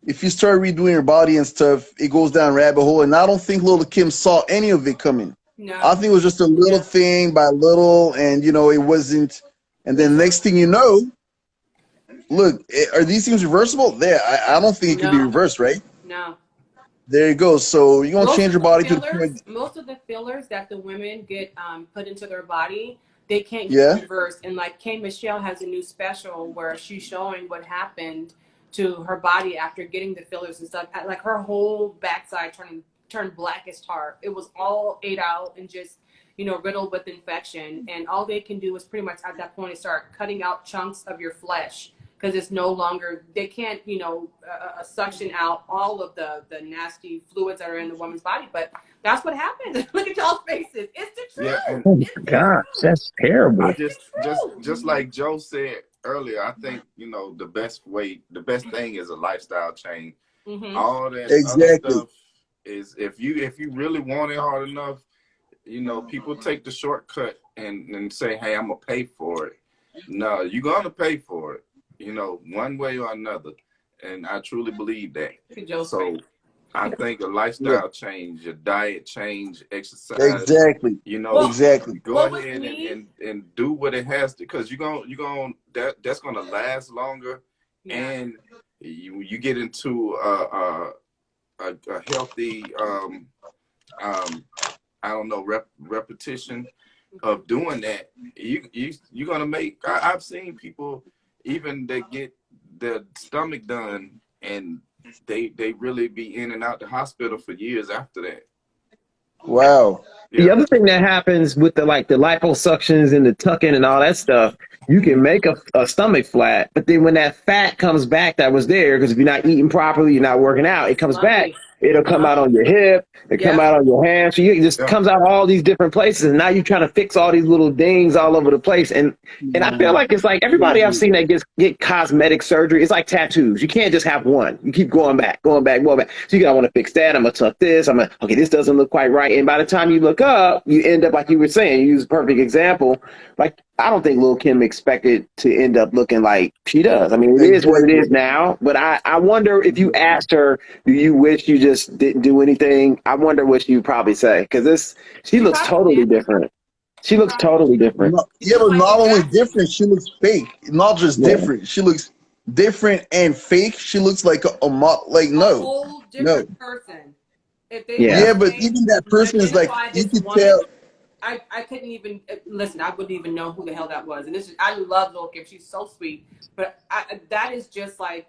if you start redoing your body and stuff, it goes down rabbit hole. And I don't think Little Kim saw any of it coming. I No. think it was just a little thing by little, and it wasn't. And then next thing you know, look, are these things reversible? There, I don't think it could be No. reversed, right? No. There you go. So you're gonna Most change of your the body to the fillers, point. most of the fillers that the women get put into their body, they can't get Yeah. reversed. And like K Michelle has a new special where she's showing what happened to her body after getting the fillers and stuff. Like her whole backside turned black as tar. It was all ate out and just riddled with infection. And all they can do is pretty much at that point start cutting out chunks of your flesh. Because it's no longer, they can't, suction out all of the nasty fluids that are in the woman's body. But that's what happens. Look at y'all's faces. It's the truth. Yeah, and Oh It's my the gosh, truth. that's terrible. I just like Joe said earlier, I think the best thing is a lifestyle change. Mm-hmm. All that other Exactly. stuff is if you really want it hard enough, people take the shortcut and say, hey, I'm gonna pay for it. No, you're gonna pay for it, one way or another. And I truly believe that. So I think a lifestyle change, your diet change, exercise, Exactly. Exactly. go ahead and do what it has to, because that's gonna last longer, and you get into a healthy I don't know, repetition of doing that. You're gonna make. I've seen people even that get their stomach done, and they really be in and out the hospital for years after that. Wow. The Yeah. other thing that happens with the liposuctions and the tucking and all that stuff, you can make a stomach flat, but then when that fat comes back that was there, because if you're not eating properly, you're not working out, it comes back. It'll come out on your hip. It come out on your hand. So it just comes out all these different places. And now you're trying to fix all these little dings all over the place. And I feel like it's like everybody I've seen that get cosmetic surgery. It's like tattoos. You can't just have one. You keep going back, going back, going back. So I want to fix that. I'm going to tuck this. Okay, this doesn't look quite right. And by the time you look up, you end up, like you were saying, you use a perfect example. Like, I don't think Lil' Kim expected to end up looking like she does. I mean, it is what it is now. But I wonder if you asked her, do you wish you just didn't do anything? I wonder what she would probably say, because she looks totally different. She looks totally different. Yeah, but not only different, she looks fake. Not just different. She looks different and fake. She looks like a whole different person. If they yeah, but even that person is like, you could tell. I couldn't even listen. I wouldn't even know who the hell that was. And I love Lil' Kim. She's so sweet. But that is just like,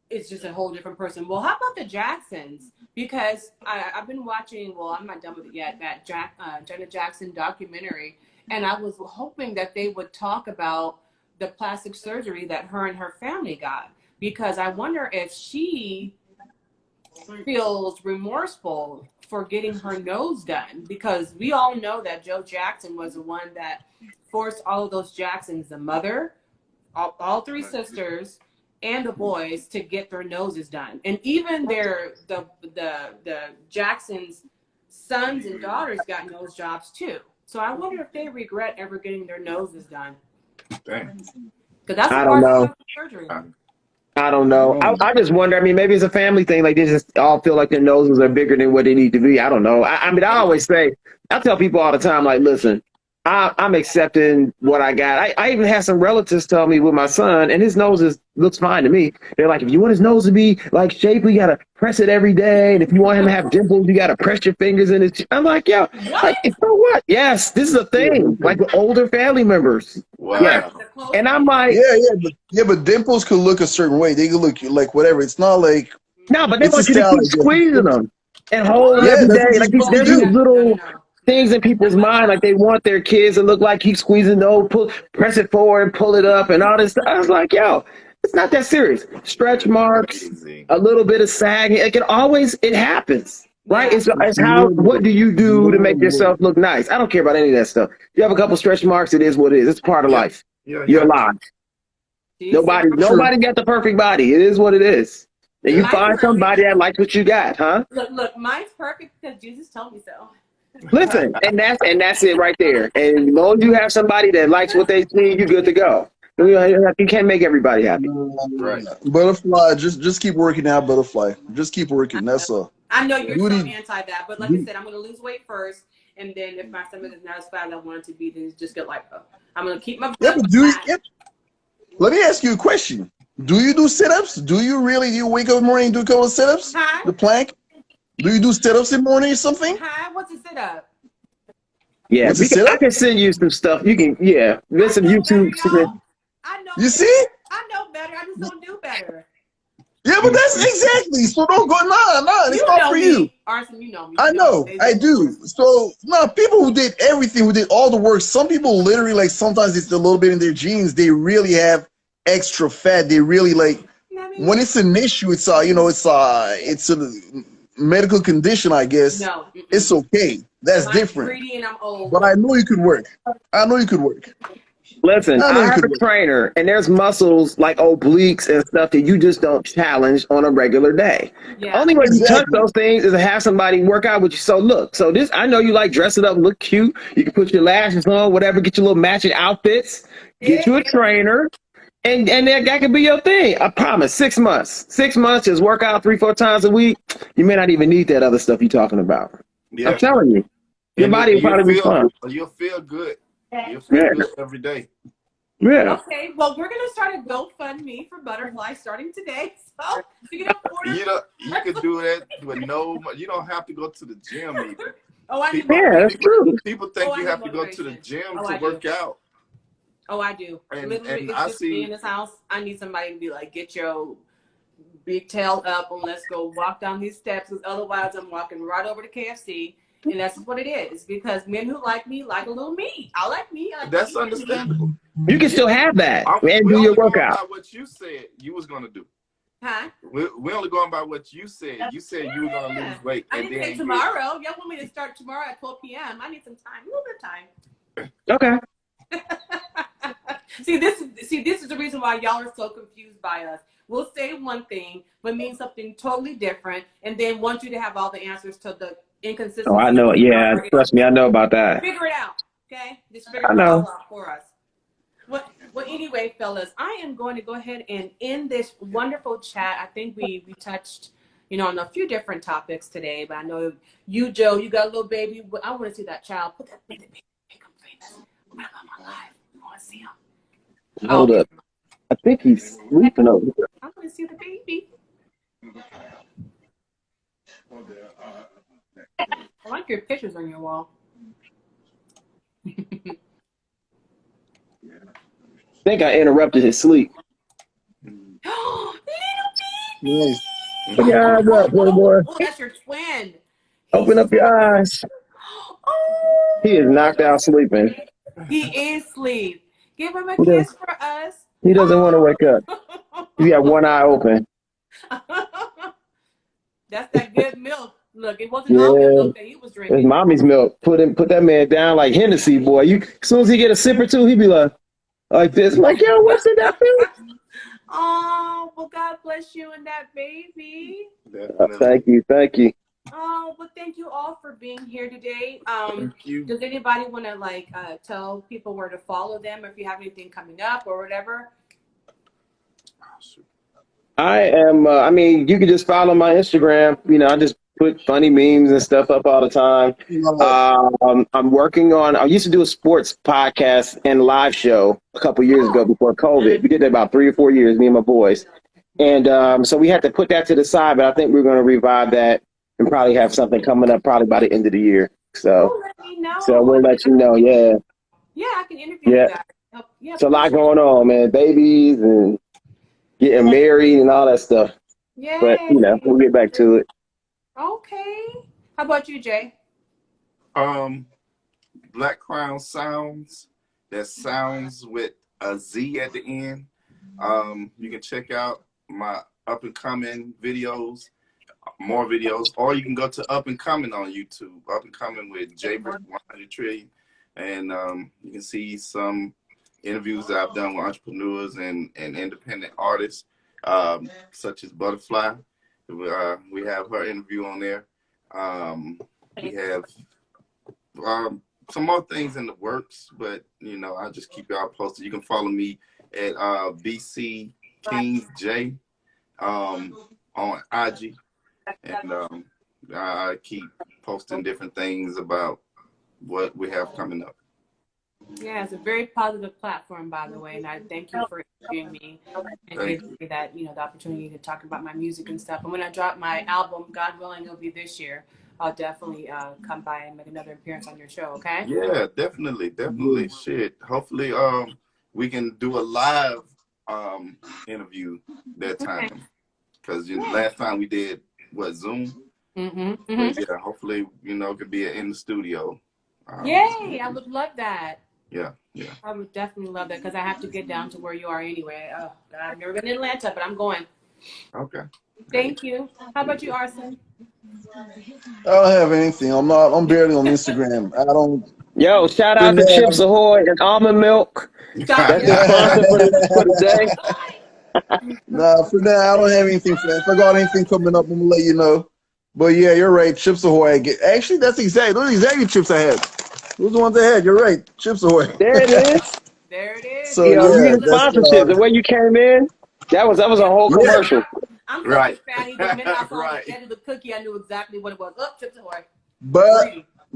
it's just a whole different person. Well, how about the Jacksons? Because I've been watching. Well, I'm not done with it yet. That Janet Jackson documentary, and I was hoping that they would talk about the plastic surgery that her and her family got, because I wonder if she feels remorseful for getting her nose done, because we all know that Joe Jackson was the one that forced all of those Jacksons, the mother, all three sisters, and the boys, to get their noses done. And even the Jacksons' sons and daughters got nose jobs too. So I wonder if they regret ever getting their noses done. Dang. That's I don't know. surgery. I don't know. I just wonder. I mean, maybe it's a family thing. Like, they just all feel like their noses are bigger than what they need to be. I don't know. I mean, I always say, I tell people all the time, like, listen, I'm accepting what I got. I even had some relatives tell me with my son, and his nose looks fine to me. They're like, if you want his nose to be like shapely, you gotta press it every day. And if you want him to have dimples, you gotta press your fingers in his. I'm like, yo, like, so what? Yes, this is a thing. Like with older family members. Wow. Yeah. And I'm like, but dimples could look a certain way. They could look like whatever. It's not like no, but they it's want a you to style, keep I guess. squeezing them and hold them Yeah, every that's day. what Like there's these little things in people's mind, like they want their kids to look like keep squeezing press it forward and pull it up and all this stuff. I was like, yo, it's not that serious. Stretch marks, a little bit of sagging, it happens. right? Yeah. It's how, what do you do to make yourself look nice? I don't care about any of that stuff. You have a couple stretch marks, it is what it is. It's part of Yeah. life. Yeah. You're Yeah. alive. Jesus. Nobody got the perfect body. It is what it is. And you Yeah. Mine's find perfect. somebody that likes what you got, huh? Look, mine's perfect because Jesus told me so. Listen, and that's it right there. And as long as you have somebody that likes what they see, you're good to go. You can't make everybody happy. Right. Butterfly, just keep working out, Butterfly. Just keep working. That's all. I know you're so Duty. anti that, but like I said, I'm going to lose weight first, and then if my stomach is not as fat as I want it to be, then just get like, I'm going to keep my Yeah, butt but do flat. yeah. Let me ask you a question. Do you do sit-ups? Do you wake up in the morning and do a couple of sit-ups? Hi. The plank? Do you do sit-ups in the morning or something? Hi, what's a sit up? Yeah, What's a I sit-up? can send you some stuff. You can, yeah, there's some I know better, YouTube. y'all. I know You better. see? I know better. I just don't do better. Yeah, but that's exactly. So don't go. Nah. It's You not know for me. you. Arson, you know me. I You know know. I do. So no, people who did everything, who did all the work. Some people literally like sometimes it's a little bit in their genes. They really have extra fat. They really like when it's an issue. It's it's a medical condition. I guess No. it's okay. That's Mine's different. greedy and I'm old. But I know you could work. I know you could work. Listen, I know I you have could a work. trainer, and there's muscles like obliques and stuff that you just don't challenge on a regular day. Yeah. Only way you touch Exactly. those things is to have somebody work out with you. So look, so this, I know you like dressing up, look cute. You can put your lashes on, whatever, get your little matching outfits, get you a trainer, and that could be your thing. I promise. 6 months. 6 months, just work out 3-4 times a week. You may not even need that other stuff you're talking about. Yeah. I'm telling you, your And body will probably be fine. you'll feel good. You'll feel Yeah. good every day. Yeah. Okay, well, we're gonna start a GoFundMe for Butterfly starting today. So you can order. You could do that with you don't have to go to the gym even. Oh, I need Yeah, that's true. People think I you need have to go to the motivation. gym Oh, to I do. work out. Oh, I do. And Literally, it's I just me see in this house. I need somebody to be like, get your big tail up and let's go walk down these steps. Because otherwise, I'm walking right over to KFC. And that's what it is. Because men who like me like a little meat. I like meat. that's understandable. You can still have that and We're do your only going workout. by what you said you was gonna do. Huh? We're only going by what you said. You said you were gonna lose weight, I and didn't say then tomorrow. Y'all want me to start tomorrow at 12 p.m. I need some time. A little bit of time. Okay. See, this is the reason why y'all are so confused by us. We'll say one thing, but mean something totally different, and then want you to have all the answers to the inconsistencies. Oh, I know. Yeah, trust me, I know about that. Figure it out, okay? Just figure I it know. all out for us. Well, anyway, fellas, I am going to go ahead and end this wonderful chat. I think we touched, on a few different topics today, but I know you, Joe, you got a little baby. I want to see that child. Put that baby, make him famous. When I'm on my live, I want to see him. Hold up. I think he's sleeping over there. I want to see the baby. I like your pictures on your wall. I think I interrupted his sleep. Little Nice. Open your eyes up, little boy. Oh, that's your twin. Open up your eyes. Oh, He is knocked out sleeping. he is asleep. Give him a He kiss does- for us. He doesn't want to wake up. He got one eye open. That's that good milk. Look, it wasn't all good milk that he was It's drinking. mommy's milk. Put that man down like Hennessy, boy. As soon as he get a sip or two, he be like this. Like, yo, what's in that milk? Oh, well, God bless you and that baby. Thank you. Oh, well, thank you all for being here today. Thank you. Does anybody want to tell people where to follow them if you have anything coming up or whatever? I am. You can just follow my Instagram. I just put funny memes and stuff up all the time. I'm working on. I used to do a sports podcast and live show a couple years ago before COVID. We did that about 3 or 4 years, me and my boys, and so we had to put that to the side. But I think we're going to revive that and probably have something coming up probably by the end of the year. So, Let me know. so we'll let you know. Yeah, I can interview you guys. it's a lot going on, man. Babies and getting married and all that stuff. Yay. But we'll get back to it. Okay. How about you, Jay? Black Crown Sounds. That sounds with a Z at the end. You can check out my up and coming videos more videos, or you can go to Up and Coming on YouTube. Up and Coming with JAYVERICK 100 Trillion, and you can see some interviews that I've done with entrepreneurs and independent artists, such as Butterfly. We have her interview on there. We have some more things in the works, but you know, I'll just keep y'all posted. You can follow me at BC Kings J on IG, and I keep posting different things about what we have coming up. Yeah, it's a very positive platform, by the way, and I thank you for interviewing me and giving me that, you know, the opportunity to talk about my music and stuff. And when I drop my album, God willing, it'll be this year. I'll definitely come by and make another appearance on your show. Okay? Yeah, definitely. Shit. Hopefully, we can do a live interview that time, because last time we did Zoom. But yeah, hopefully, you know, it could be in the studio. Yay! I would love that. Yeah. I would definitely love that, because I have to get down to where you are anyway. Oh, God, I've never been in Atlanta, but I'm going. Okay. Thank you. How about you, Arsene? I don't have anything. I'm barely on Instagram. I don't. Yo, shout For out to Chips now, Ahoy and Almond Milk. Stop That's the it. sponsor for the day. nah, for now, I don't have anything for that. If I got anything coming up, I'm gonna let you know. But yeah, you're right. Chips Ahoy. Actually, those are exactly chips I had. Those are the ones I had. You're right. Chips Ahoy. There it is. There it is. So Yo, yeah, reading that's sponsorship. The way you came in, that was a whole yeah. commercial. I'm such Right. a fatty. The minute I saw Right. the end of the cookie, I knew exactly what it was. Oh, Chips Ahoy.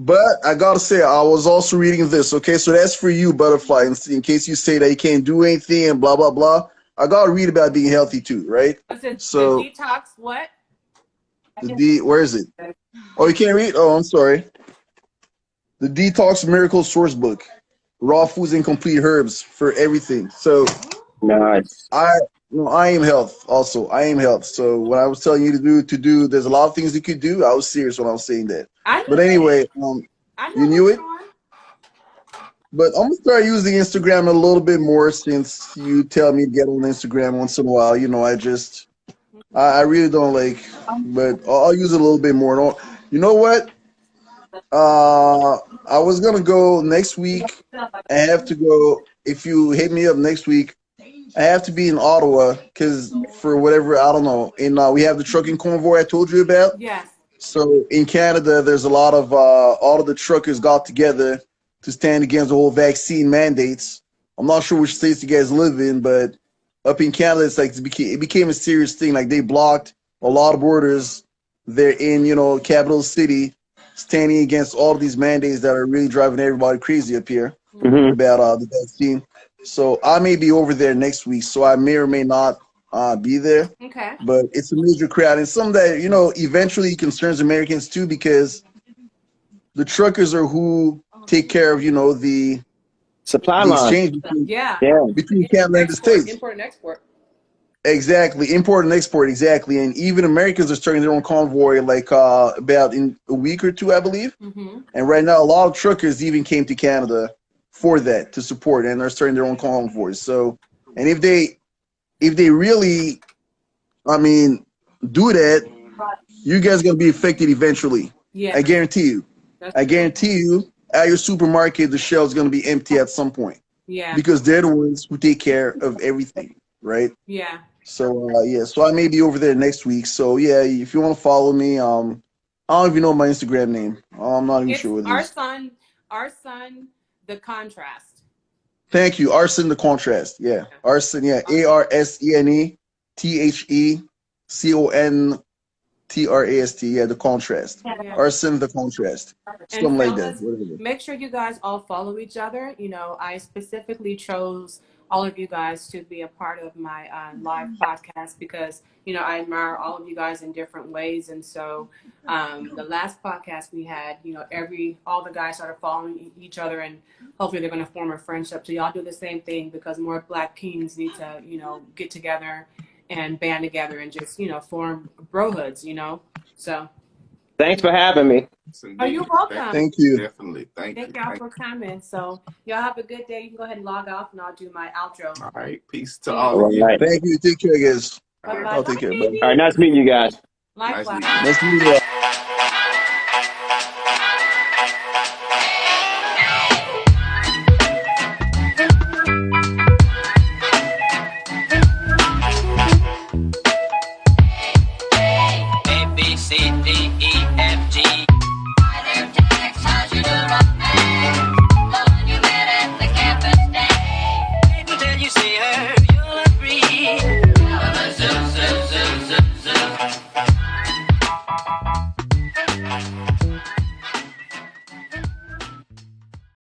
But I gotta say, I was also reading this. Okay, so that's for you, Butterfly. In case you say that you can't do anything and blah blah blah, I gotta read about being healthy too, right? Listen, So the detox, what? where is it? Oh, you can't read? Oh, I'm sorry. The Detox Miracle Source Book. Raw foods and complete herbs for everything. So Nice. I aim health also. I aim health. So what I was telling you to do, there's a lot of things you could do. I was serious when I was saying that. I But knew anyway, I know you knew what's it? on. But I'm gonna start using Instagram a little bit more since you tell me to get on Instagram once in a while. You know, I really don't like, but I'll use it a little bit more. You know what? I was gonna go next week. I have to go. If you hit me up next week, I have to be in Ottawa because for whatever, I don't know. And we have the trucking convoy I told you about. Yes. So in Canada, there's a lot of all of the truckers got together to stand against the whole vaccine mandates. I'm not sure which states you guys live in, but up in Canada, it's like it became a serious thing. Like they blocked a lot of borders. They're in, capital city, standing against all of these mandates that are really driving everybody crazy up here about the vaccine. So I may be over there next week, so I may or may not be there. Okay. But it's a major crowd, and some that eventually concerns Americans too, because the truckers are who take care of the Supply the line. exchange between Canada and the States. Import and export. Exactly, import and export, exactly. And even Americans are starting their own convoy, like about in a week or two, I believe. And right now, a lot of truckers even came to Canada for that, to support, and they're starting their own convoys. So, and if they really, do that, you guys are gonna be affected eventually. Yeah. I guarantee you. I guarantee you, at your supermarket, the shelves gonna be empty at some point. Yeah. Because they're the ones who take care of everything, right? Yeah. So so I may be over there next week. So yeah, if you want to follow me, I don't even know my Instagram name. I'm not even sure what it is. Our son, the contrast. Thank you, Arsene the Contrast. Yeah, Arsene. Yeah, ARSENE THECONTRAST. Yeah, the Contrast. Yeah. Arsene the Contrast. Something like that. Whatever. Make sure you guys all follow each other. I specifically chose all of you guys to be a part of my live podcast because, I admire all of you guys in different ways. And so the last podcast we had, all the guys started following each other, and hopefully they're going to form a friendship. So y'all do the same thing, because more Black kings need to, get together and band together and just, form brohoods, so. Thanks for having me. Oh, you're welcome. Thank you. Definitely. Thank you. Y'all for coming. So y'all have a good day. You can go ahead and log off, and I'll do my outro. All right. Peace to all of you. Right. Thank you. Take care, guys. Bye-bye. I'll take care. Bye. All right, nice meeting you guys. Likewise. Nice to meet you. A, B, C, D, E, F, G. Hi there, Tex, how's your neurone? The one you met at the campus day. Wait until you see her.